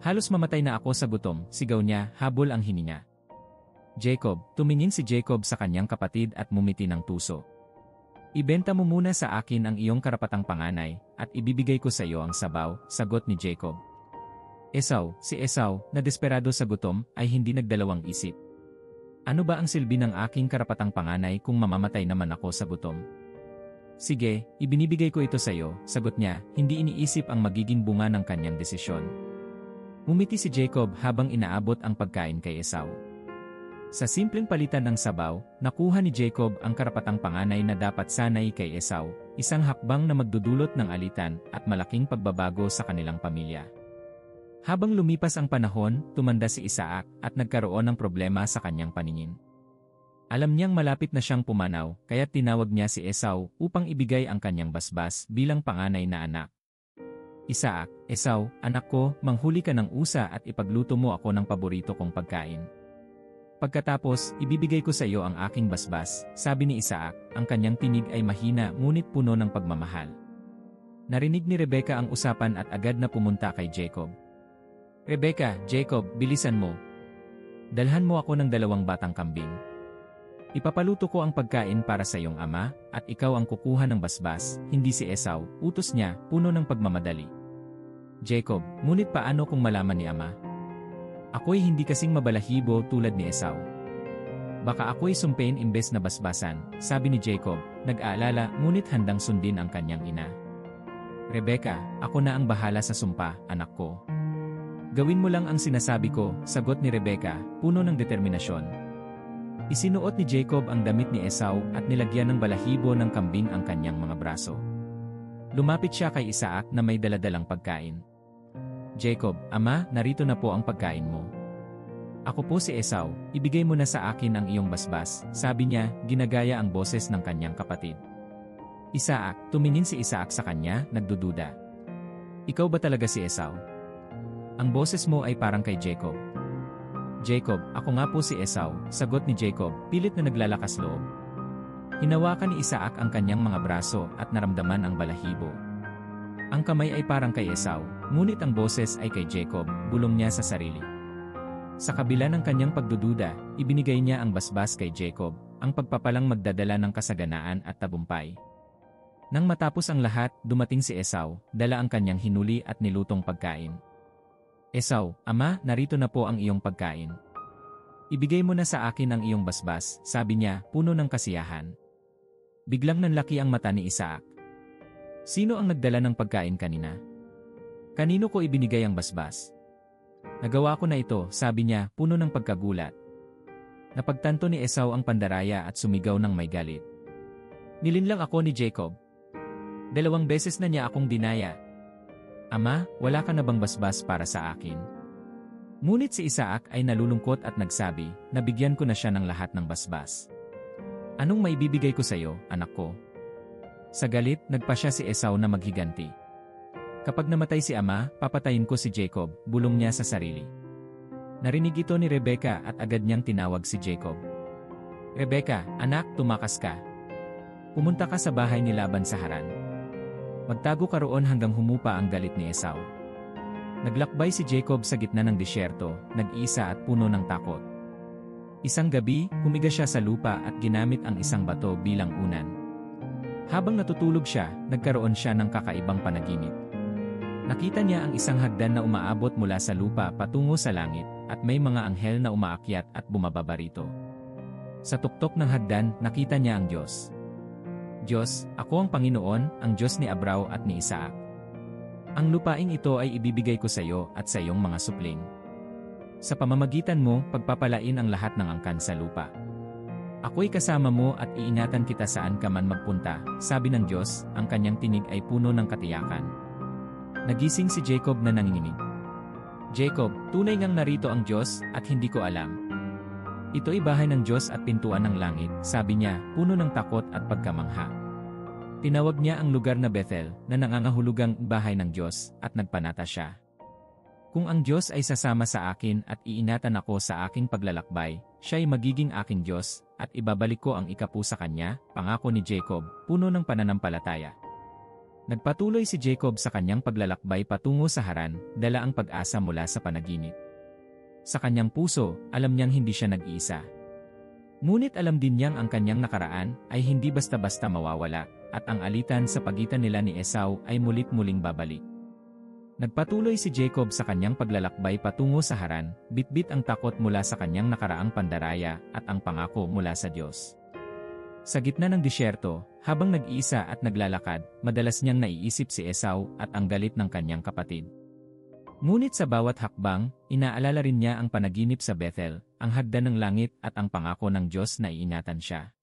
Halos mamatay na ako sa gutom," sigaw niya habol ang hininga. Jacob, tumingin si Jacob sa kanyang kapatid at mumiti ng tuso. "Ibenta mo muna sa akin ang iyong karapatang panganay, at ibibigay ko sa iyo ang sabaw," sagot ni Jacob. Si Esau, na desperado sa gutom, ay hindi nagdalawang isip. "Ano ba ang silbi ng aking karapatang panganay kung mamamatay naman ako sa gutom?" "Sige, ibinibigay ko ito sa iyo," sagot niya, hindi iniisip ang magiging bunga ng kanyang desisyon. Umiti si Jacob habang inaabot ang pagkain kay Esau. Sa simpleng palitan ng sabaw, nakuha ni Jacob ang karapatang panganay na dapat sanay kay Esau, isang hakbang na magdudulot ng alitan at malaking pagbabago sa kanilang pamilya. Habang lumipas ang panahon, tumanda si Isaac at nagkaroon ng problema sa kanyang paningin. Alam niyang malapit na siyang pumanaw, kaya tinawag niya si Esau upang ibigay ang kanyang basbas bilang panganay na anak. "Isaac, Esau, anak ko, manghuli ka ng usa at ipagluto mo ako ng paborito kong pagkain. Pagkatapos, ibibigay ko sa iyo ang aking basbas," sabi ni Isaac. Ang kanyang tinig ay mahina ngunit puno ng pagmamahal. Narinig ni Rebeka ang usapan at agad na pumunta kay Jacob. "Rebeka, Jacob, bilisan mo. Dalhan mo ako ng 2 batang kambing. Ipapaluto ko ang pagkain para sa iyong ama, at ikaw ang kukuha ng basbas, hindi si Esau," utos niya, puno ng pagmamadali. "Jacob, ngunit paano kung malaman ni ama? Ako'y hindi kasing mabalahibo tulad ni Esau. Baka ako'y sumpain imbes na basbasan," sabi ni Jacob, nag-aalala ngunit handang sundin ang kanyang ina. "Rebeka, ako na ang bahala sa sumpa, anak ko. Gawin mo lang ang sinasabi ko," sagot ni Rebeka, puno ng determinasyon. Isinuot ni Jacob ang damit ni Esau at nilagyan ng balahibo ng kambing ang kanyang mga braso. Lumapit siya kay Isaac na may daladalang pagkain. "Jacob, ama, narito na po ang pagkain mo. Ako po si Esau, ibigay mo na sa akin ang iyong basbas," sabi niya, ginagaya ang boses ng kanyang kapatid. "Isaac," tumingin si Isaac sa kanya, nagdududa. "Ikaw ba talaga si Esau? Ang boses mo ay parang kay Jacob." "Jacob, ako nga po si Esau," sagot ni Jacob, pilit na naglalakas loob. Hinawakan ni Isaac ang kanyang mga braso at naramdaman ang balahibo. Ang kamay ay parang kay Esau, ngunit ang boses ay kay Jacob, bulong niya sa sarili. Sa kabila ng kanyang pagdududa, ibinigay niya ang basbas kay Jacob, ang pagpapalang magdadala ng kasaganaan at tabumpay. Nang matapos ang lahat, dumating si Esau, dala ang kanyang hinuli at nilutong pagkain. "Esau, ama, narito na po ang iyong pagkain. Ibigay mo na sa akin ang iyong basbas," sabi niya, puno ng kasiyahan. Biglang nanlaki ang mata ni Isaac. "Sino ang nagdala ng pagkain kanina? Kanino ko ibinigay ang basbas?" "Nagawa ko na ito," sabi niya, puno ng pagkagulat. Napagtanto ni Esau ang pandaraya at sumigaw ng may galit. "Nilinlang ako ni Jacob. 2 beses na niya akong dinaya. Ama, wala ka na bang basbas para sa akin?" Ngunit si Isaac ay nalulungkot at nagsabi, "Nabigyan ko na siya ng lahat ng basbas. Anong maibibigay ko sa iyo, anak ko?" Sa galit, nagpasya si Esau na maghiganti. "Kapag namatay si ama, papatayin ko si Jacob," bulong niya sa sarili. Narinig ito ni Rebeka at agad niyang tinawag si Jacob. "Rebeka, anak, tumakas ka. Pumunta ka sa bahay ni Laban sa Haran. Magtago ka roon hanggang humupa ang galit ni Esau." Naglakbay si Jacob sa gitna ng disyerto, nag-iisa at puno ng takot. Isang gabi, humiga siya sa lupa at ginamit ang isang bato bilang unan. Habang natutulog siya, nagkaroon siya ng kakaibang panaginip. Nakita niya ang isang hagdan na umaabot mula sa lupa patungo sa langit, at may mga anghel na umaakyat at bumababa rito. Sa tuktok ng hagdan, nakita niya ang Diyos. "Diyos, ako ang Panginoon, ang Diyos ni Abrao at ni Isaac. Ang lupaing ito ay ibibigay ko sa iyo at sa iyong mga supling. Sa pamamagitan mo, pagpapalain ang lahat ng angkan sa lupa. Ako'y kasama mo at iingatan kita saan ka man magpunta," sabi ng Diyos, ang kanyang tinig ay puno ng katiyakan. Nagising si Jacob na nanginginig. "Jacob, tunay ngang narito ang Diyos at hindi ko alam. Ito'y bahay ng Diyos at pintuan ng langit, sabi niya, puno ng takot at pagkamangha. Tinawag niya ang lugar na Bethel, na nangangahulugang bahay ng Diyos, at nagpanata siya. Kung ang Diyos ay sasama sa akin at iinatan ako sa aking paglalakbay, siya'y magiging aking Diyos, at ibabalik ko ang ikapu sa kanya, pangako ni Jacob, puno ng pananampalataya. Nagpatuloy si Jacob sa kanyang paglalakbay patungo sa Haran, dala ang pag-asa mula sa panaginip. Sa kanyang puso, alam niyang hindi siya nag-iisa. Ngunit alam din niyang ang kanyang nakaraan ay hindi basta-basta mawawala, at ang alitan sa pagitan nila ni Esau ay mulit-muling babalik. Nagpatuloy si Jacob sa kanyang paglalakbay patungo sa Haran, bitbit ang takot mula sa kanyang nakaraang pandaraya at ang pangako mula sa Diyos. Sa gitna ng disyerto, habang nag-iisa at naglalakad, madalas niyang naiisip si Esau at ang galit ng kanyang kapatid. Ngunit sa bawat hakbang, inaalala rin niya ang panaginip sa Bethel, ang hagdan ng langit at ang pangako ng Diyos na iingatan siya.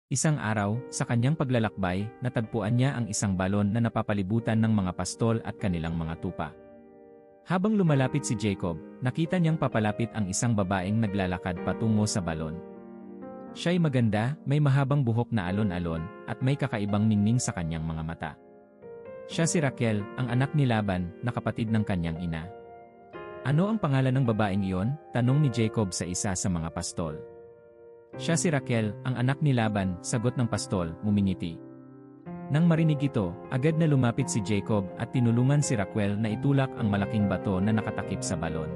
Isang araw, sa kanyang paglalakbay, natagpuan niya ang isang balon na napapalibutan ng mga pastol at kanilang mga tupa. Habang lumalapit si Jacob, nakita niyang papalapit ang isang babaeng naglalakad patungo sa balon. Siya'y maganda, may mahabang buhok na alon-alon, at may kakaibang ningning sa kanyang mga mata. Siya si Raquel, ang anak ni Laban, na kapatid ng kanyang ina. Ano ang pangalan ng babaeng iyon? Tanong ni Jacob sa isa sa mga pastol. Siya si Raquel, ang anak ni Laban, sagot ng pastol, ngumingiti. Nang marinig ito, agad na lumapit si Jacob at tinulungan si Raquel na itulak ang malaking bato na nakatakip sa balon.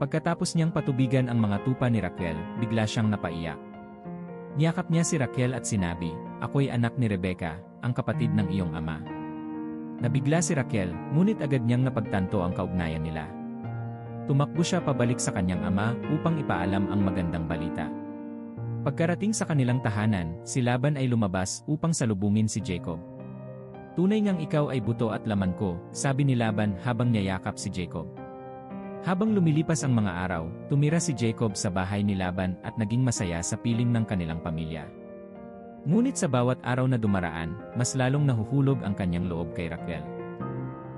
Pagkatapos niyang patubigan ang mga tupa ni Raquel, bigla siyang napaiyak. Niyakap niya si Raquel at sinabi, "Ako'y anak ni Rebecca, ang kapatid ng iyong ama." Nabigla si Raquel, ngunit agad niyang napagtanto ang kaugnayan nila. Tumakbo siya pabalik sa kanyang ama upang ipaalam ang magandang balita. Pagkarating sa kanilang tahanan, si Laban ay lumabas upang salubungin si Jacob. "Tunay ngang ikaw ay buto at laman ko," sabi ni Laban habang niyayakap si Jacob. Habang lumilipas ang mga araw, tumira si Jacob sa bahay ni Laban at naging masaya sa piling ng kanilang pamilya. Ngunit sa bawat araw na dumaraan, mas lalong nahuhulog ang kanyang loob kay Raquel.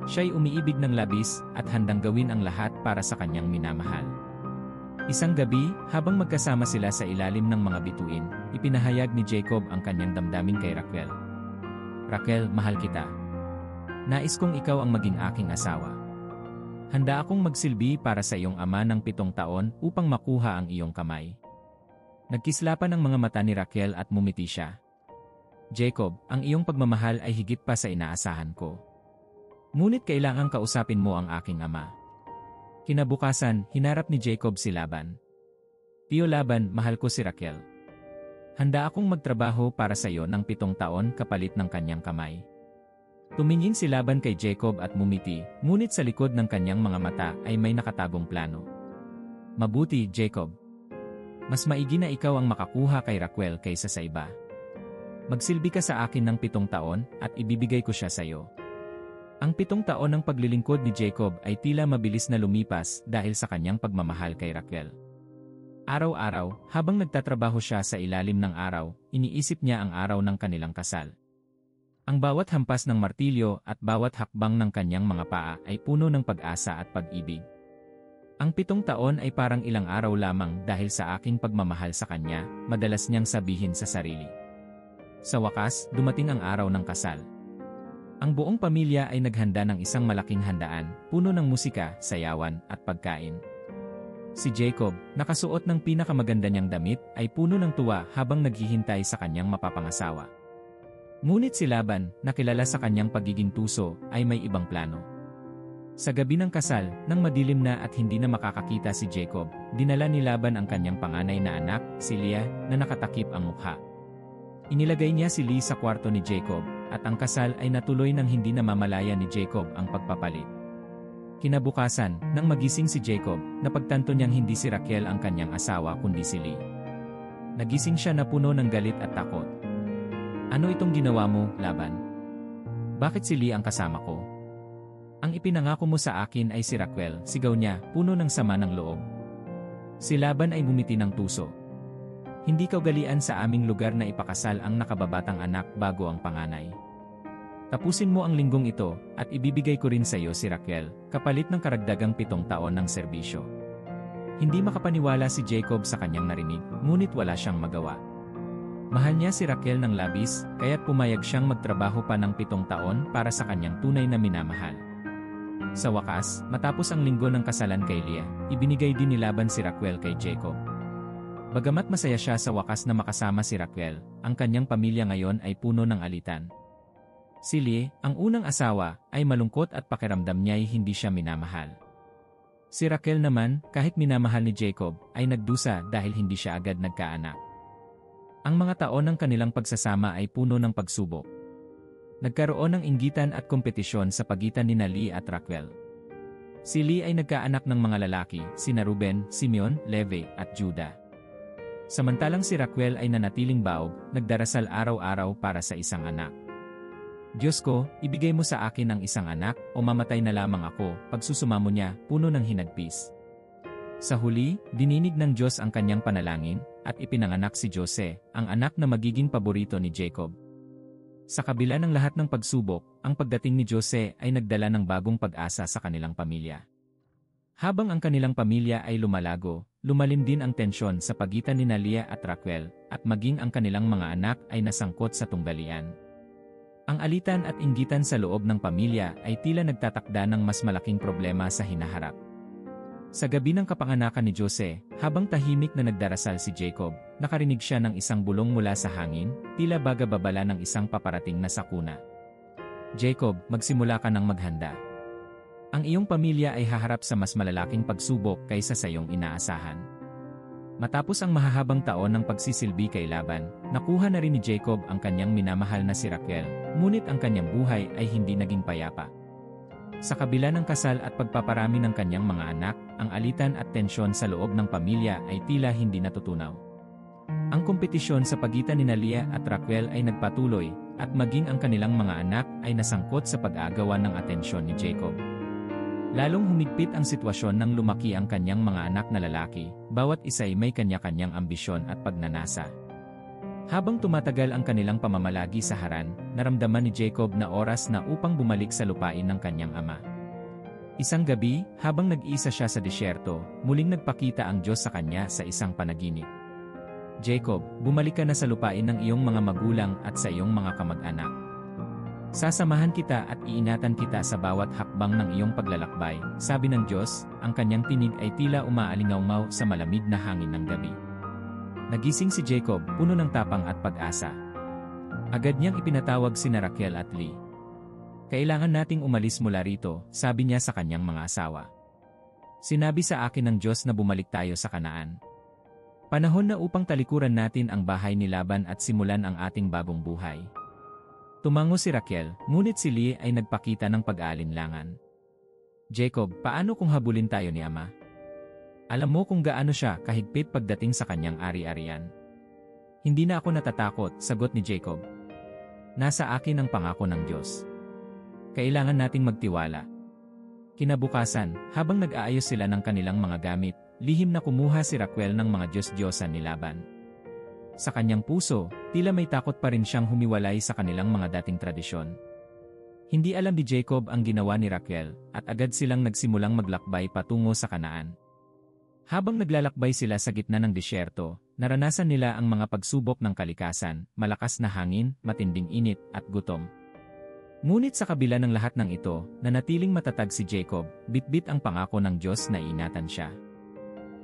Siya'y umiibig ng labis at handang gawin ang lahat para sa kanyang minamahal. Isang gabi, habang magkasama sila sa ilalim ng mga bituin, ipinahayag ni Jacob ang kanyang damdamin kay Raquel. "Raquel, mahal kita. Nais kong ikaw ang maging aking asawa. Handa akong magsilbi para sa iyong ama ng 7 taon upang makuha ang iyong kamay." Nagkislapan ang mga mata ni Raquel at mumiti siya. "Jacob, ang iyong pagmamahal ay higit pa sa inaasahan ko. Ngunit kailangang kausapin mo ang aking ama." Kinabukasan, hinarap ni Jacob si Laban. "Tiyo Laban, mahal ko si Raquel. Handa akong magtrabaho para sa iyo ng 7 taon kapalit ng kanyang kamay." Tumingin si Laban kay Jacob at mumiti, ngunit sa likod ng kanyang mga mata ay may nakatagong plano. "Mabuti, Jacob. Mas maigi na ikaw ang makakuha kay Raquel kaysa sa iba. Magsilbi ka sa akin ng 7 taon at ibibigay ko siya sa iyo." Ang 7 taon ng paglilingkod ni Jacob ay tila mabilis na lumipas dahil sa kanyang pagmamahal kay Raquel. Araw-araw, habang nagtatrabaho siya sa ilalim ng araw, iniisip niya ang araw ng kanilang kasal. Ang bawat hampas ng martilyo at bawat hakbang ng kanyang mga paa ay puno ng pag-asa at pag-ibig. "Ang 7 taon ay parang ilang araw lamang dahil sa aking pagmamahal sa kanya," madalas niyang sabihin sa sarili. Sa wakas, dumating ang araw ng kasal. Ang buong pamilya ay naghanda ng isang malaking handaan, puno ng musika, sayawan, at pagkain. Si Jacob, nakasuot ng pinakamaganda niyang damit, ay puno ng tuwa habang naghihintay sa kanyang mapapangasawa. Ngunit si Laban, na kilala sa kanyang pagiging tuso, ay may ibang plano. Sa gabi ng kasal, nang madilim na at hindi na makakakita si Jacob, dinala ni Laban ang kanyang panganay na anak, si Leah, na nakatakip ang mukha. Inilagay niya si Leah sa kwarto ni Jacob, at ang kasal ay natuloy nang hindi namamalaya ni Jacob ang pagpapalit. Kinabukasan, nang magising si Jacob, napagtanto niyang hindi si Raquel ang kanyang asawa kundi si Leah. Nagising siya na puno ng galit at takot. "Ano itong ginawa mo, Laban? Bakit si Leah ang kasama ko? Ang ipinangako mo sa akin ay si Raquel," sigaw niya, puno ng sama ng loob. Si Laban ay bumiti ng tuso. "Hindi kaugalian sa aming lugar na ipakasal ang nakababatang anak bago ang panganay. Tapusin mo ang linggong ito, at ibibigay ko rin sa iyo si Raquel, kapalit ng karagdagang 7 taon ng serbisyo." Hindi makapaniwala si Jacob sa kanyang narinig, ngunit wala siyang magawa. Mahal niya si Raquel ng labis, kaya't pumayag siyang magtrabaho pa ng 7 taon para sa kanyang tunay na minamahal. Sa wakas, matapos ang linggo ng kasalan kay Leah, ibinigay din ni Laban si Raquel kay Jacob. Bagamat masaya siya sa wakas na makasama si Raquel, ang kanyang pamilya ngayon ay puno ng alitan. Si Leah, ang unang asawa, ay malungkot at pakiramdam niya ay hindi siya minamahal. Si Raquel naman, kahit minamahal ni Jacob, ay nagdusa dahil hindi siya agad nagkaanak. Ang mga taon ng kanilang pagsasama ay puno ng pagsubok. Nagkaroon ng inggitan at kompetisyon sa pagitan ni Leah at Raquel. Si Leah ay nagkaanak ng mga lalaki, sina Ruben, Simeon, Levi, at Judah. Samantalang si Raquel ay nanatiling baog, nagdarasal araw-araw para sa isang anak. Diyos ko, ibigay mo sa akin ang isang anak, o mamatay na lamang ako, pagsusumamo niya, puno ng hinagpis. Sa huli, dininig ng Diyos ang kanyang panalangin, at ipinanganak si Jose, ang anak na magiging paborito ni Jacob. Sa kabila ng lahat ng pagsubok, ang pagdating ni Jose ay nagdala ng bagong pag-asa sa kanilang pamilya. Habang ang kanilang pamilya ay lumalago, lumalim din ang tensyon sa pagitan ni Leah at Raquel, at maging ang kanilang mga anak ay nasangkot sa tunggalian. Ang alitan at inggitan sa loob ng pamilya ay tila nagtatakda ng mas malaking problema sa hinaharap. Sa gabi ng kapanganakan ni Jose, habang tahimik na nagdarasal si Jacob, nakarinig siya ng isang bulong mula sa hangin, tila baga-babala ng isang paparating na sakuna. Jacob, magsimula ka ng maghanda. Ang iyong pamilya ay haharap sa mas malalaking pagsubok kaysa sa iyong inaasahan. Matapos ang mahahabang taon ng pagsisilbi kay Laban, nakuha na rin ni Jacob ang kanyang minamahal na si Raquel, ngunit ang kanyang buhay ay hindi naging payapa. Sa kabila ng kasal at pagpaparami ng kanyang mga anak, ang alitan at tensyon sa loob ng pamilya ay tila hindi natutunaw. Ang kompetisyon sa pagitan ni Leah at Raquel ay nagpatuloy, at maging ang kanilang mga anak ay nasangkot sa pag-aagawan ng atensyon ni Jacob. Lalong humigpit ang sitwasyon nang lumaki ang kanyang mga anak na lalaki, bawat isa ay may kanya-kanyang ambisyon at pagnanasa. Habang tumatagal ang kanilang pamamalagi sa Haran, naramdaman ni Jacob na oras na upang bumalik sa lupain ng kanyang ama. Isang gabi, habang nag-iisa siya sa disyerto, muling nagpakita ang Diyos sa kanya sa isang panaginip. Jacob, bumalik ka na sa lupain ng iyong mga magulang at sa iyong mga kamag-anak. Sasamahan kita at iingatan kita sa bawat hakbang ng iyong paglalakbay, sabi ng Diyos, ang kanyang tinig ay tila umaalingaw sa malamig na hangin ng gabi. Nagising si Jacob, puno ng tapang at pag-asa. Agad niyang ipinatawag sina Raquel at Leah. Kailangan nating umalis mula rito, sabi niya sa kanyang mga asawa. Sinabi sa akin ng Diyos na bumalik tayo sa Kanaan. Panahon na upang talikuran natin ang bahay ni Laban at simulan ang ating bagong buhay. Tumango si Raquel, ngunit si Leah ay nagpakita ng pag-aalinlangan. Jacob, paano kung habulin tayo ni Ama? Alam mo kung gaano siya kahigpit pagdating sa kanyang ari-arian. Hindi na ako natatakot, sagot ni Jacob. Nasa akin ang pangako ng Diyos. Kailangan nating magtiwala. Kinabukasan, habang nag-aayos sila ng kanilang mga gamit, lihim na kumuha si Raquel ng mga Diyos-Diyosan ni Laban. Sa kanyang puso, tila may takot pa rin siyang humiwalay sa kanilang mga dating tradisyon. Hindi alam ni Jacob ang ginawa ni Raquel, at agad silang nagsimulang maglakbay patungo sa Kanaan. Habang naglalakbay sila sa gitna ng disyerto, naranasan nila ang mga pagsubok ng kalikasan, malakas na hangin, matinding init, at gutom. Ngunit sa kabila ng lahat ng ito, nanatiling matatag si Jacob, bitbit ang pangako ng Diyos na iingatan siya.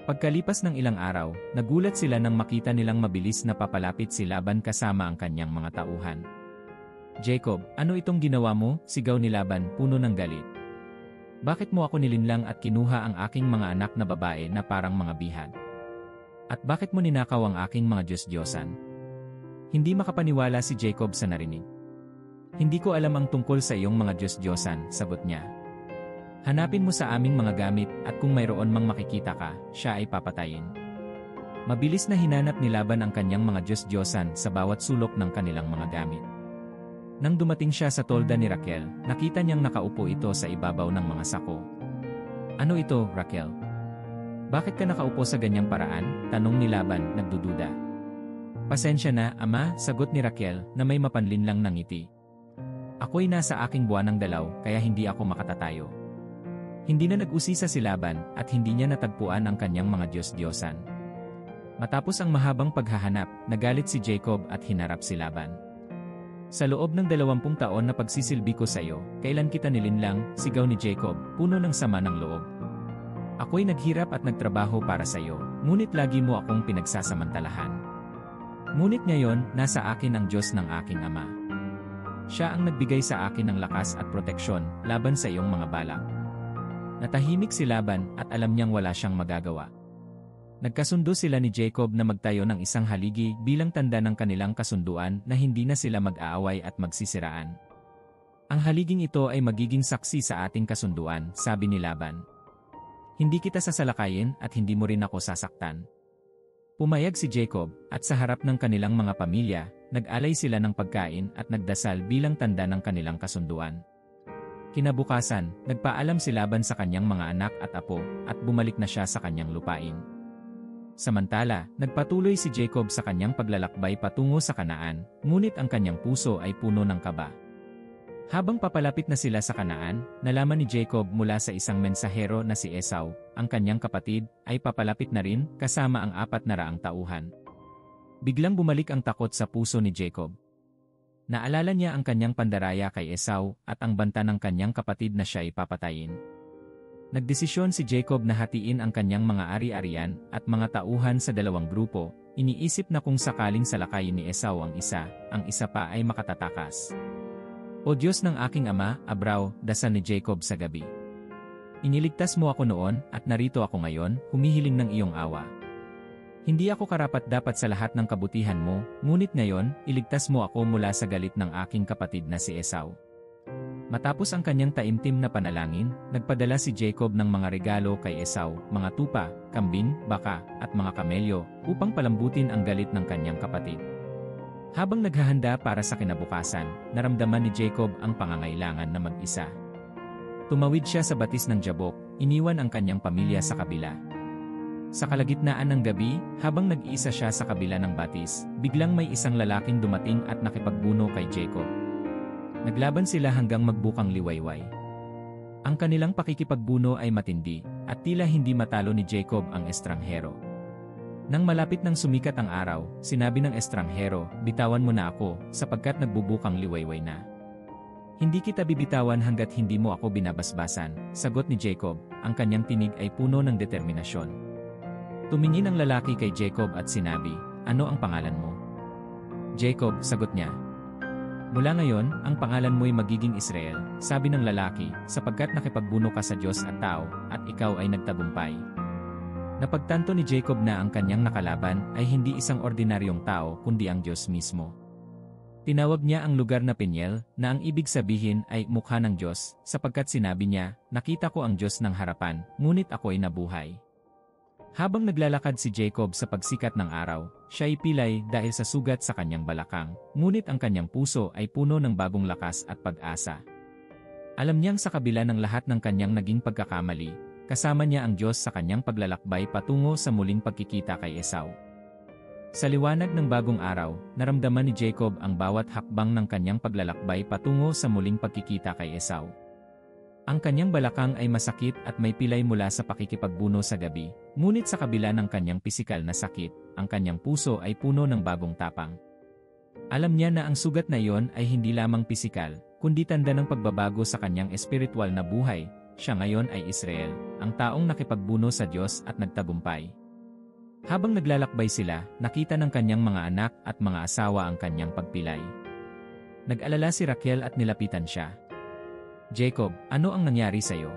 Pagkalipas ng ilang araw, nagulat sila nang makita nilang mabilis na papalapit si Laban kasama ang kanyang mga tauhan. Jacob, ano itong ginawa mo? Sigaw ni Laban, puno ng galit. Bakit mo ako nilinlang at kinuha ang aking mga anak na babae na parang mga bihag? At bakit mo ninakaw ang aking mga Diyos-Diyosan? Hindi makapaniwala si Jacob sa narinig. Hindi ko alam ang tungkol sa iyong mga Diyos-Diyosan, sagot niya. Hanapin mo sa aming mga gamit at kung mayroon mang makikita ka, siya ay papatayin. Mabilis na hinanap ni Laban ang kanyang mga Diyos-Diyosan sa bawat sulok ng kanilang mga gamit. Nang dumating siya sa tolda ni Raquel, nakita niyang nakaupo ito sa ibabaw ng mga sako. Ano ito, Raquel? Bakit ka nakaupo sa ganyang paraan? Tanong ni Laban, nagdududa. Pasensya na, Ama, sagot ni Raquel na may mapanlinlang ng ngiti. Ako'y nasa aking buwanang dalaw, kaya hindi ako makatatayo. Hindi na nag-usisa si Laban at hindi niya natagpuan ang kanyang mga Diyos-Diyosan. Matapos ang mahabang paghahanap, nagalit si Jacob at hinarap si Laban. Sa loob ng 20 taon na pagsisilbi ko sa iyo, kailan kita nilinlang, sigaw ni Jacob, puno ng sama ng loob. Ako'y naghirap at nagtrabaho para sa iyo, ngunit lagi mo akong pinagsasamantalahan. Ngunit ngayon, nasa akin ang Diyos ng aking ama. Siya ang nagbigay sa akin ng lakas at proteksyon laban sa iyong mga balak. Natahimik si Laban at alam niyang wala siyang magagawa. Nagkasundo sila ni Jacob na magtayo ng isang haligi bilang tanda ng kanilang kasunduan na hindi na sila mag-aaway at magsisiraan. Ang haliging ito ay magiging saksi sa ating kasunduan, sabi ni Laban. Hindi kita sasalakayin at hindi mo rin ako sasaktan. Pumayag si Jacob at sa harap ng kanilang mga pamilya, nag-alay sila ng pagkain at nagdasal bilang tanda ng kanilang kasunduan. Kinabukasan, nagpaalam si Laban sa kanyang mga anak at apo at bumalik na siya sa kanyang lupain. Samantala, nagpatuloy si Jacob sa kanyang paglalakbay patungo sa Kanaan, ngunit ang kanyang puso ay puno ng kaba. Habang papalapit na sila sa Kanaan, nalaman ni Jacob mula sa isang mensahero na si Esau, ang kanyang kapatid, ay papalapit na rin kasama ang 400 tauhan. Biglang bumalik ang takot sa puso ni Jacob. Naalala niya ang kanyang pandaraya kay Esau at ang banta ng kanyang kapatid na siya ay papatayin. Nagdesisyon si Jacob na hatiin ang kanyang mga ari-arian at mga tauhan sa 2 grupo, iniisip na kung sakaling salakayin ni Esau ang isa pa ay makatatakas. O Diyos ng aking ama, Abraw, dasal ni Jacob sa gabi. Iniligtas mo ako noon at narito ako ngayon, humihiling ng iyong awa. Hindi ako karapat-dapat sa lahat ng kabutihan mo, ngunit ngayon, iligtas mo ako mula sa galit ng aking kapatid na si Esau. Matapos ang kanyang taimtim na panalangin, nagpadala si Jacob ng mga regalo kay Esau, mga tupa, kambing, baka, at mga kamelyo, upang palambutin ang galit ng kanyang kapatid. Habang naghahanda para sa kinabukasan, naramdaman ni Jacob ang pangangailangan na mag-isa. Tumawid siya sa batis ng Jabok, iniwan ang kanyang pamilya sa kabila. Sa kalagitnaan ng gabi, habang nag-iisa siya sa kabila ng batis, biglang may isang lalaking dumating at nakipagbuno kay Jacob. Naglaban sila hanggang magbukang liwayway. Ang kanilang pakikipagbuno ay matindi, at tila hindi matalo ni Jacob ang estranghero. Nang malapit nang sumikat ang araw, sinabi ng estranghero, "Bitawan mo na ako, sapagkat nagbubukang liwayway na." "Hindi kita bibitawan hanggat hindi mo ako binabasbasan," sagot ni Jacob, ang kanyang tinig ay puno ng determinasyon. Tumingin ang lalaki kay Jacob at sinabi, "Ano ang pangalan mo?" "Jacob," sagot niya. "Mula ngayon, ang pangalan mo'y magiging Israel," sabi ng lalaki, "sapagkat nakipagbuno ka sa Diyos at tao, at ikaw ay nagtagumpay." Napagtanto ni Jacob na ang kanyang nakalaban ay hindi isang ordinaryong tao kundi ang Diyos mismo. Tinawag niya ang lugar na Peniel, na ang ibig sabihin ay mukha ng Diyos, sapagkat sinabi niya, "Nakita ko ang Diyos ng harapan, ngunit ako'y nabuhay." Habang naglalakad si Jacob sa pagsikat ng araw, siya ay pilay dahil sa sugat sa kanyang balakang, ngunit ang kanyang puso ay puno ng bagong lakas at pag-asa. Alam niyang sa kabila ng lahat ng kanyang naging pagkakamali, kasama niya ang Diyos sa kanyang paglalakbay patungo sa muling pagkikita kay Esau. Sa liwanag ng bagong araw, naramdaman ni Jacob ang bawat hakbang ng kanyang paglalakbay patungo sa muling pagkikita kay Esau. Ang kanyang balakang ay masakit at may pilay mula sa pakikipagbuno sa gabi, ngunit sa kabila ng kanyang pisikal na sakit, ang kanyang puso ay puno ng bagong tapang. Alam niya na ang sugat na iyon ay hindi lamang pisikal, kundi tanda ng pagbabago sa kanyang espiritual na buhay. Siya ngayon ay Israel, ang taong nakipagbuno sa Diyos at nagtagumpay. Habang naglalakbay sila, nakita ng kanyang mga anak at mga asawa ang kanyang pagpilay. Nag-alala si Raquel at nilapitan siya. "Jacob, ano ang nangyari sa iyo?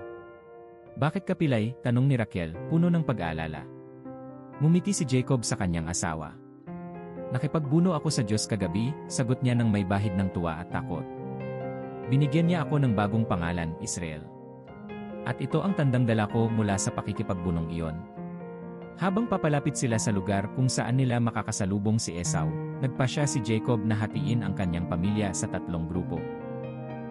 Bakit ka pilay?" tanong ni Raquel, puno ng pag-aalala. Ngumiti si Jacob sa kanyang asawa. "Nakipagbuno ako sa Diyos kagabi," sagot niya ng may bahid ng tuwa at takot. "Binigyan niya ako ng bagong pangalan, Israel. At ito ang tandang dala ko mula sa pakikipagbunong iyon." Habang papalapit sila sa lugar kung saan nila makakasalubong si Esau, nagpasya si Jacob na hatiin ang kanyang pamilya sa 3 grupo.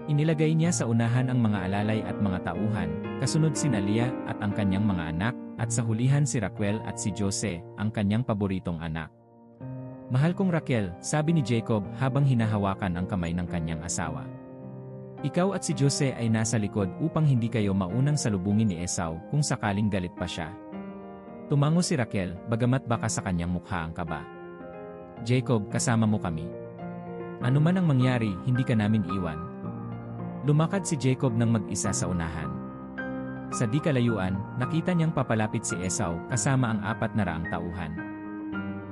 Inilagay niya sa unahan ang mga alalay at mga tauhan, kasunod si Leah at ang kanyang mga anak, at sa hulihan si Raquel at si Jose, ang kanyang paboritong anak. "Mahal kong Raquel," sabi ni Jacob habang hinahawakan ang kamay ng kanyang asawa. Ikaw at si Jose ay nasa likod upang hindi kayo maunang salubungin ni Esau kung sakaling galit pa siya. Tumango si Raquel, bagamat baka sa kanyang mukha ang kaba. Jacob, kasama mo kami. Ano man ang mangyari, hindi ka namin iwan. Lumakad si Jacob ng mag-isa sa unahan. Sa di kalayuan, nakita niyang papalapit si Esau kasama ang 400 tauhan.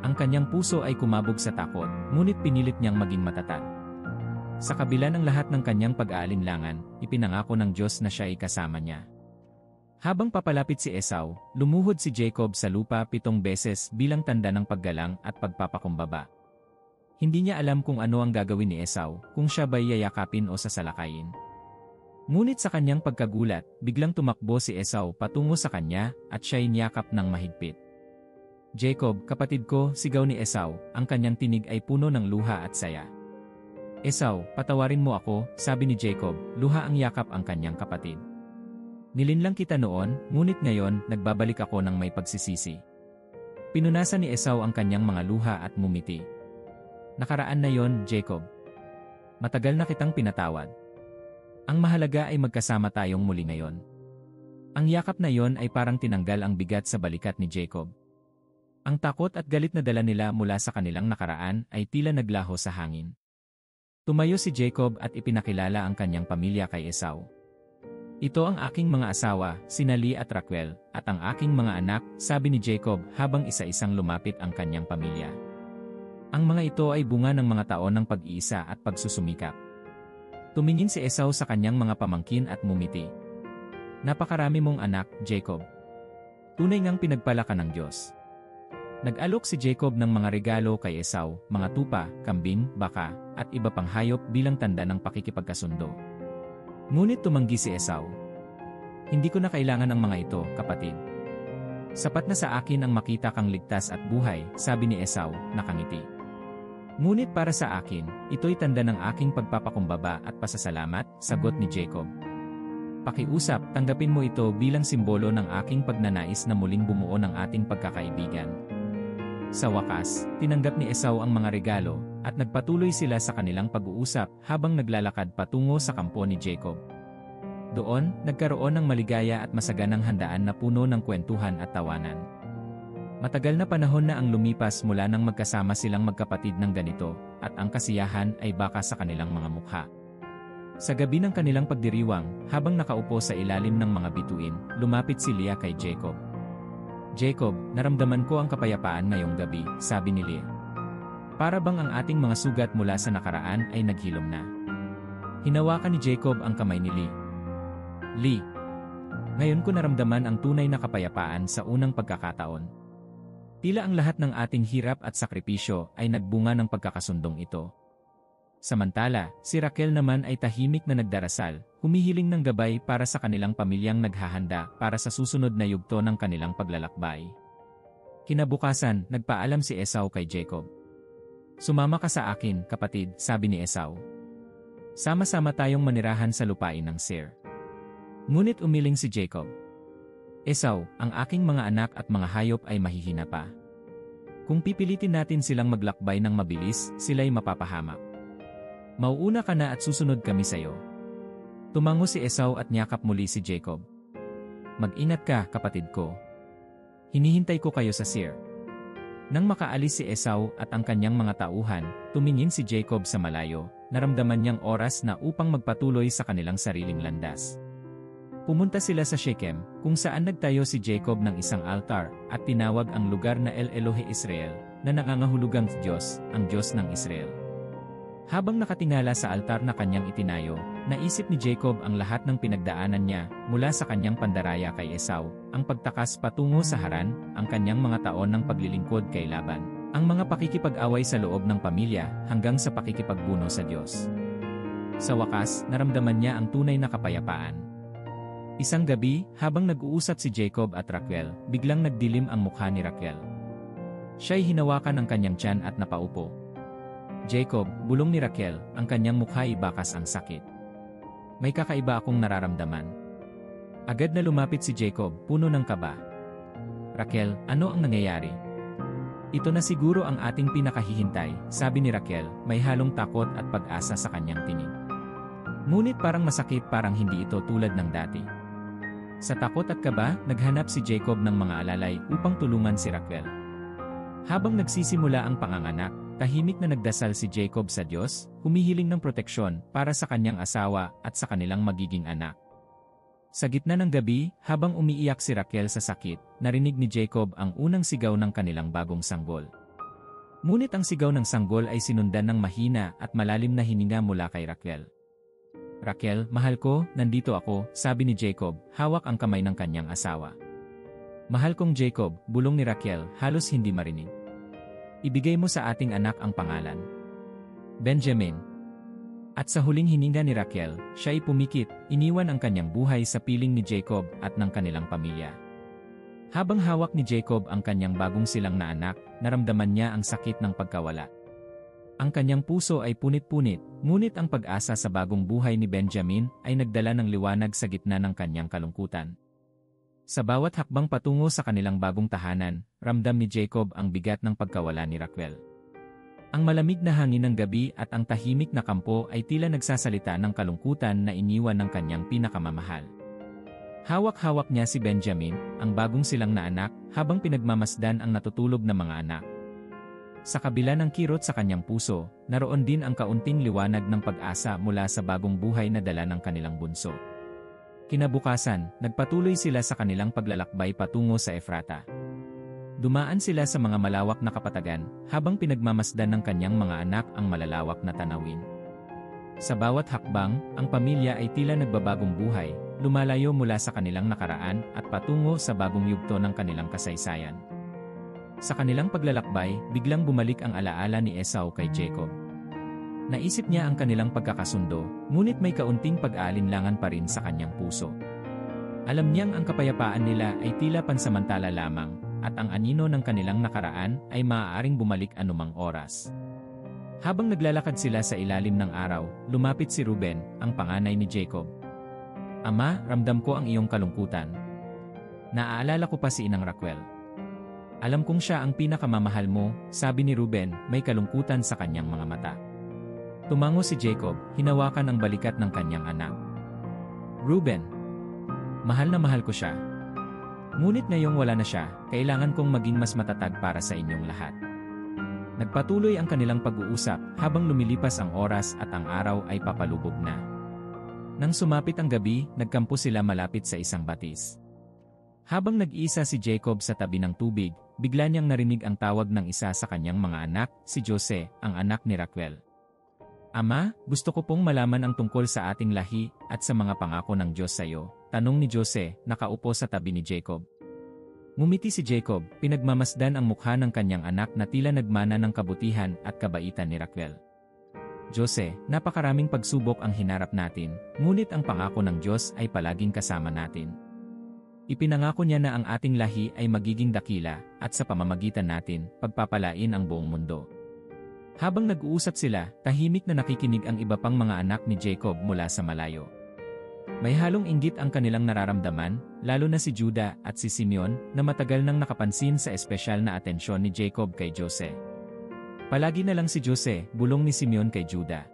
Ang kanyang puso ay kumabog sa takot, ngunit pinilit niyang maging matatag. Sa kabila ng lahat ng kanyang pag-aalinlangan, ipinangako ng Diyos na siya ay kasama niya. Habang papalapit si Esau, lumuhod si Jacob sa lupa 7 beses bilang tanda ng paggalang at pagpapakumbaba. Hindi niya alam kung ano ang gagawin ni Esau, kung siya ba'y yayakapin o sasalakayin. Ngunit sa kanyang pagkagulat, biglang tumakbo si Esau patungo sa kanya at siya'y niyakap ng mahigpit. Jacob, kapatid ko, sigaw ni Esau, ang kanyang tinig ay puno ng luha at saya. Esau, patawarin mo ako, sabi ni Jacob, luha ang yakap ang kanyang kapatid. Nilinlang kita noon, ngunit ngayon, nagbabalik ako ng may pagsisisi. Pinunasan ni Esau ang kanyang mga luha at mumiti. Nakaraan na yon, Jacob. Matagal na kitang pinatawad. Ang mahalaga ay magkasama tayong muli ngayon. Ang yakap na yon ay parang tinanggal ang bigat sa balikat ni Jacob. Ang takot at galit na dala nila mula sa kanilang nakaraan ay tila naglaho sa hangin. Tumayo si Jacob at ipinakilala ang kanyang pamilya kay Esau. Ito ang aking mga asawa, sina Leah at Raquel, at ang aking mga anak, sabi ni Jacob habang isa-isang lumapit ang kanyang pamilya. Ang mga ito ay bunga ng mga taon ng pag-iisa at pagsusumikap. Tumingin si Esau sa kanyang mga pamangkin at mumiti. Napakarami mong anak, Jacob. Tunay ngang pinagpala ka ng Diyos. Nag-alok si Jacob ng mga regalo kay Esau, mga tupa, kambing, baka, at iba pang hayop bilang tanda ng pakikipagkasundo. Ngunit tumanggi si Esau. Hindi ko na kailangan ang mga ito, kapatid. Sapat na sa akin ang makita kang ligtas at buhay, sabi ni Esau, nakangiti. Ngunit para sa akin, ito'y tanda ng aking pagpapakumbaba at pasasalamat, sagot ni Jacob. Pakiusap, tanggapin mo ito bilang simbolo ng aking pagnanais na muling bumuo ng ating pagkakaibigan. Sa wakas, tinanggap ni Esau ang mga regalo, at nagpatuloy sila sa kanilang pag-uusap habang naglalakad patungo sa kampo ni Jacob. Doon, nagkaroon ng maligaya at masaganang handaan na puno ng kwentuhan at tawanan. Matagal na panahon na ang lumipas mula nang magkasama silang magkapatid ng ganito, at ang kasiyahan ay baka sa kanilang mga mukha. Sa gabi ng kanilang pagdiriwang, habang nakaupo sa ilalim ng mga bituin, lumapit si Leah kay Jacob. Jacob, naramdaman ko ang kapayapaan ngayong gabi, sabi ni Leah. Para bang ang ating mga sugat mula sa nakaraan ay naghilom na. Hinawakan ni Jacob ang kamay ni Leah. Lee, ngayon ko naramdaman ang tunay na kapayapaan sa unang pagkakataon. Tila ang lahat ng ating hirap at sakripisyo ay nagbunga ng pagkakasundong ito. Samantala, si Raquel naman ay tahimik na nagdarasal, humihiling ng gabay para sa kanilang pamilyang naghahanda para sa susunod na yugto ng kanilang paglalakbay. Kinabukasan, nagpaalam si Esau kay Jacob. Sumama ka sa akin, kapatid, sabi ni Esau. Sama-sama tayong manirahan sa lupain ng Seir. Ngunit umiling si Jacob. Esau, ang aking mga anak at mga hayop ay mahihina pa. Kung pipilitin natin silang maglakbay ng mabilis, sila'y mapapahamak. Mauuna ka na at susunod kami sayo. Tumango si Esau at niyakap muli si Jacob. Mag-ingat ka, kapatid ko. Hinihintay ko kayo sa Seir. Nang makaalis si Esau at ang kanyang mga tauhan, tumingin si Jacob sa malayo, naramdaman niyang oras na upang magpatuloy sa kanilang sariling landas. Pumunta sila sa Shechem, kung saan nagtayo si Jacob ng isang altar, at tinawag ang lugar na El Elohe Israel, na nangangahulugang Diyos, ang Diyos ng Israel. Habang nakatingala sa altar na kanyang itinayo, naisip ni Jacob ang lahat ng pinagdaanan niya, mula sa kanyang pandaraya kay Esau, ang pagtakas patungo sa Haran, ang kanyang mga taon ng paglilingkod kay Laban, ang mga pakikipag-away sa loob ng pamilya, hanggang sa pakikipagbuno sa Diyos. Sa wakas, naramdaman niya ang tunay na kapayapaan. Isang gabi, habang nag-uusap si Jacob at Raquel, biglang nagdilim ang mukha ni Raquel. Siya'y hinawakan ang kanyang tiyan at napaupo. Jacob, bulong ni Raquel, ang kanyang mukha ay bakas ang sakit. May kakaiba akong nararamdaman. Agad na lumapit si Jacob, puno ng kaba. Raquel, ano ang nangyayari? Ito na siguro ang ating pinakahihintay, sabi ni Raquel, may halong takot at pag-asa sa kanyang tinig. Ngunit parang masakit, parang hindi ito tulad ng dati. Sa takot at kaba, naghanap si Jacob ng mga alalay upang tulungan si Raquel. Habang nagsisimula ang panganganak, tahimik na nagdasal si Jacob sa Diyos, humihiling ng proteksyon para sa kanyang asawa at sa kanilang magiging anak. Sa gitna ng gabi, habang umiiyak si Raquel sa sakit, narinig ni Jacob ang unang sigaw ng kanilang bagong sanggol. Ngunit ang sigaw ng sanggol ay sinundan ng mahina at malalim na hininga mula kay Raquel. "Raquel, mahal ko, nandito ako," sabi ni Jacob, hawak ang kamay ng kanyang asawa. "Mahal kong Jacob," bulong ni Raquel, halos hindi marinig. "Ibigay mo sa ating anak ang pangalan, Benjamin." At sa huling hininga ni Raquel, siya ay pumikit, iniwan ang kanyang buhay sa piling ni Jacob at ng kanilang pamilya. Habang hawak ni Jacob ang kanyang bagong silang na anak, naramdaman niya ang sakit ng pagkawala. Ang kanyang puso ay punit-punit, ngunit ang pag-asa sa bagong buhay ni Benjamin ay nagdala ng liwanag sa gitna ng kanyang kalungkutan. Sa bawat hakbang patungo sa kanilang bagong tahanan, ramdam ni Jacob ang bigat ng pagkawala ni Raquel. Ang malamig na hangin ng gabi at ang tahimik na kampo ay tila nagsasalita ng kalungkutan na iniwan ng kanyang pinakamamahal. Hawak-hawak niya si Benjamin, ang bagong silang na anak, habang pinagmamasdan ang natutulog na mga anak. Sa kabila ng kirot sa kanyang puso, naroon din ang kaunting liwanag ng pag-asa mula sa bagong buhay na dala ng kanilang bunso. Kinabukasan, nagpatuloy sila sa kanilang paglalakbay patungo sa Efrata. Dumaan sila sa mga malawak na kapatagan, habang pinagmamasdan ng kanyang mga anak ang malalawak na tanawin. Sa bawat hakbang, ang pamilya ay tila nagbabagong buhay, lumalayo mula sa kanilang nakaraan at patungo sa bagong yugto ng kanilang kasaysayan. Sa kanilang paglalakbay, biglang bumalik ang alaala ni Esau kay Jacob. Naisip niya ang kanilang pagkakasundo, ngunit may kaunting pag-aalinlangan pa rin sa kanyang puso. Alam niyang ang kapayapaan nila ay tila pansamantala lamang, at ang anino ng kanilang nakaraan ay maaaring bumalik anumang oras. Habang naglalakad sila sa ilalim ng araw, lumapit si Ruben, ang panganay ni Jacob. "Ama, ramdam ko ang iyong kalungkutan. Naaalala ko pa si Inang Raquel. Alam kong siya ang pinakamamahal mo," sabi ni Ruben, may kalungkutan sa kanyang mga mata. Tumango si Jacob, hinawakan ang balikat ng kanyang anak. "Ruben, mahal na mahal ko siya. Ngunit ngayong wala na siya, kailangan kong maging mas matatag para sa inyong lahat." Nagpatuloy ang kanilang pag-uusap habang lumilipas ang oras at ang araw ay papalubog na. Nang sumapit ang gabi, nagkampo sila malapit sa isang batis. Habang nag-iisa si Jacob sa tabi ng tubig, bigla niyang narinig ang tawag ng isa sa kanyang mga anak, si Jose, ang anak ni Raquel. "Ama, gusto ko pong malaman ang tungkol sa ating lahi at sa mga pangako ng Diyos sa iyo," tanong ni Jose, nakaupo sa tabi ni Jacob. Ngumiti si Jacob, pinagmamasdan ang mukha ng kanyang anak na tila nagmana ng kabutihan at kabaitan ni Raquel. "Jose, napakaraming pagsubok ang hinarap natin, ngunit ang pangako ng Diyos ay palaging kasama natin. Ipinangako niya na ang ating lahi ay magiging dakila, at sa pamamagitan natin, pagpapalain ang buong mundo." Habang nag-uusap sila, tahimik na nakikinig ang iba pang mga anak ni Jacob mula sa malayo. May halong inggit ang kanilang nararamdaman, lalo na si Judah at si Simeon, na matagal nang nakapansin sa espesyal na atensyon ni Jacob kay Jose. "Palagi na lang si Jose," bulong ni Simeon kay Judah.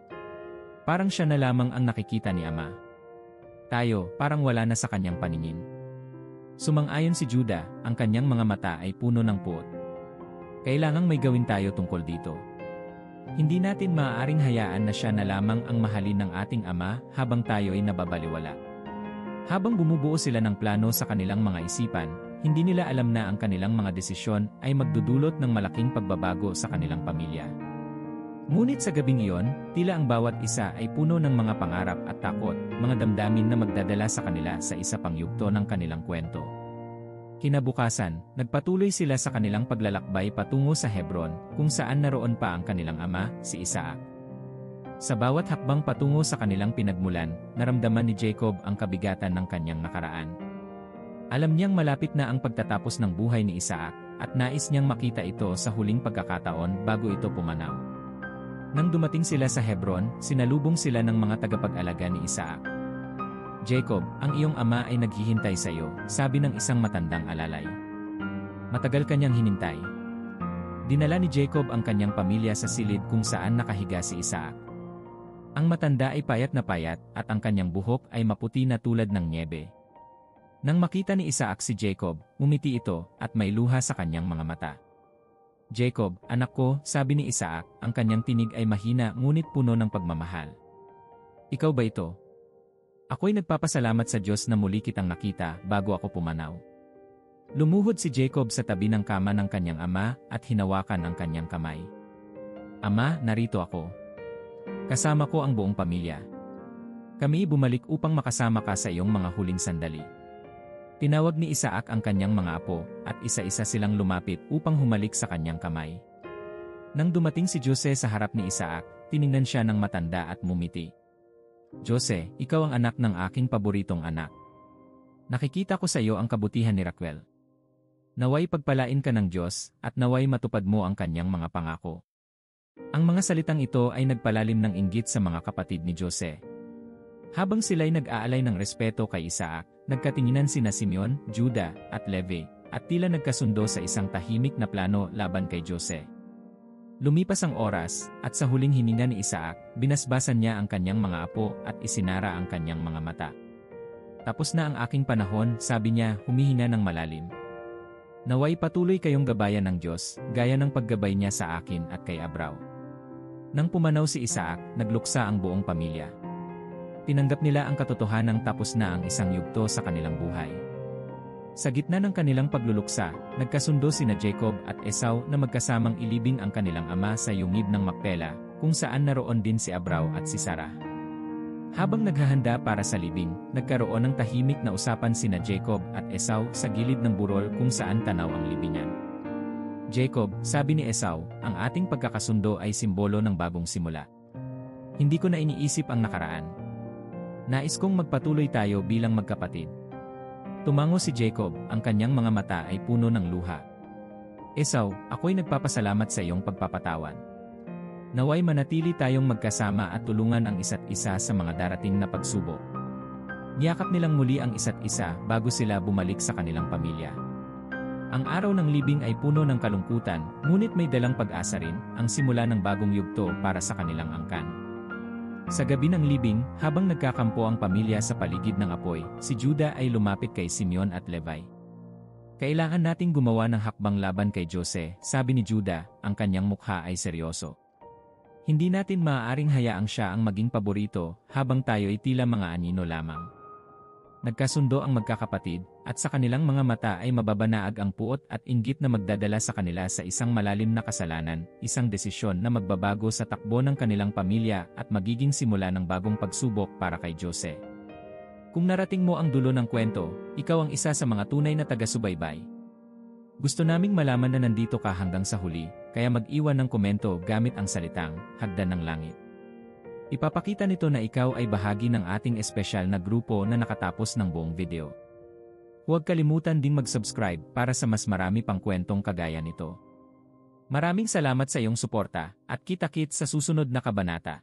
"Parang siya na lamang ang nakikita ni Ama. Tayo, parang wala na sa kanyang paningin." Sumang-ayon si Judah, ang kanyang mga mata ay puno ng puot. "Kailangang may gawin tayo tungkol dito. Hindi natin maaaring hayaan na siya na lamang ang mahalin ng ating Ama habang tayo ay nababaliwala." Habang bumubuo sila ng plano sa kanilang mga isipan, hindi nila alam na ang kanilang mga desisyon ay magdudulot ng malaking pagbabago sa kanilang pamilya. Ngunit sa gabing iyon, tila ang bawat isa ay puno ng mga pangarap at takot, mga damdamin na magdadala sa kanila sa isa pang yugto ng kanilang kwento. Kinabukasan, nagpatuloy sila sa kanilang paglalakbay patungo sa Hebron, kung saan naroon pa ang kanilang ama, si Isaac. Sa bawat hakbang patungo sa kanilang pinagmulan, naramdaman ni Jacob ang kabigatan ng kanyang nakaraan. Alam niyang malapit na ang pagtatapos ng buhay ni Isaac, at nais niyang makita ito sa huling pagkakataon bago ito pumanaw. Nang dumating sila sa Hebron, sinalubong sila ng mga tagapag-alaga ni Isaac. "Jacob, ang iyong ama ay naghihintay sa iyo," sabi ng isang matandang alalay. Matagal kanyang hinintay. Dinala ni Jacob ang kanyang pamilya sa silid kung saan nakahiga si Isaac. Ang matanda ay payat na payat at ang kanyang buhok ay maputi na tulad ng nyebe. Nang makita ni Isaac si Jacob, umiti ito at may luha sa kanyang mga mata. "Jacob, anak ko," sabi ni Isaac, ang kanyang tinig ay mahina ngunit puno ng pagmamahal. "Ikaw ba ito?" "Ako'y nagpapasalamat sa Diyos na muli kitang nakita bago ako pumanaw." Lumuhod si Jacob sa tabi ng kama ng kanyang ama at hinawakan ang kanyang kamay. "Ama, narito ako. Kasama ko ang buong pamilya. Kami bumalik upang makasama ka sa iyong mga huling sandali." Tinawag ni Isaac ang kanyang mga apo at isa-isa silang lumapit upang humalik sa kanyang kamay. Nang dumating si Jose sa harap ni Isaac, tiningnan siya ng matanda at mumiti. "Jose, ikaw ang anak ng aking paboritong anak. Nakikita ko sa iyo ang kabutihan ni Raquel. Naway pagpalain ka ng Diyos at naway matupad mo ang kanyang mga pangako." Ang mga salitang ito ay nagpalalim ng inggit sa mga kapatid ni Jose. Habang sila'y nag-aalay ng respeto kay Isaac, nagkatinginan sina Simeon, Juda, at Levi, at tila nagkasundo sa isang tahimik na plano laban kay Jose. Lumipas ang oras, at sa huling hininga ni Isaac, binasbasan niya ang kanyang mga apo at isinara ang kanyang mga mata. "Tapos na ang aking panahon," sabi niya, humihinga ng malalim. "Naway patuloy kayong gabayan ng Diyos, gaya ng paggabay niya sa akin at kay Abrao." Nang pumanaw si Isaac, nagluksa ang buong pamilya. Tinanggap nila ang katotohanang tapos na ang isang yugto sa kanilang buhay. Sa gitna ng kanilang pagluluksa, nagkasundo sina Jacob at Esau na magkasamang ilibing ang kanilang ama sa yungib ng Macpela, kung saan naroon din si Abrao at si Sarah. Habang naghahanda para sa libing, nagkaroon ng tahimik na usapan sina Jacob at Esau sa gilid ng burol kung saan tanaw ang libingan. "Jacob," sabi ni Esau, "ang ating pagkakasundo ay simbolo ng bagong simula. Hindi ko na iniisip ang nakaraan. Nais kong magpatuloy tayo bilang magkapatid." Tumango si Jacob, ang kanyang mga mata ay puno ng luha. "Esau, ako'y nagpapasalamat sa iyong pagpapatawad. Naway manatili tayong magkasama at tulungan ang isa't isa sa mga darating na pagsubok." Niyakap nilang muli ang isa't isa bago sila bumalik sa kanilang pamilya. Ang araw ng libing ay puno ng kalungkutan, ngunit may dalang pag-asa rin, ang simula ng bagong yugto para sa kanilang angkan. Sa gabi ng libing, habang nagkakampo ang pamilya sa paligid ng apoy, si Juda ay lumapit kay Simeon at Levi. "Kailangan nating gumawa ng hakbang laban kay Jose," sabi ni Juda, ang kanyang mukha ay seryoso. "Hindi natin maaaring hayaang siya ang maging paborito, habang tayo ay tila mga anino lamang." Nagkasundo ang magkakapatid, at sa kanilang mga mata ay mababanaag ang puot at inggit na magdadala sa kanila sa isang malalim na kasalanan, isang desisyon na magbabago sa takbo ng kanilang pamilya at magiging simula ng bagong pagsubok para kay Jose. Kung narating mo ang dulo ng kwento, ikaw ang isa sa mga tunay na taga-subaybay. Gusto naming malaman na nandito ka hanggang sa huli, kaya mag-iwan ng komento gamit ang salitang "Hagdan ng Langit". Ipapakita nito na ikaw ay bahagi ng ating espesyal na grupo na nakatapos ng buong video. Huwag kalimutan ding mag-subscribe para sa mas marami pang kwentong kagaya nito. Maraming salamat sa iyong suporta, at kita-kits sa susunod na kabanata.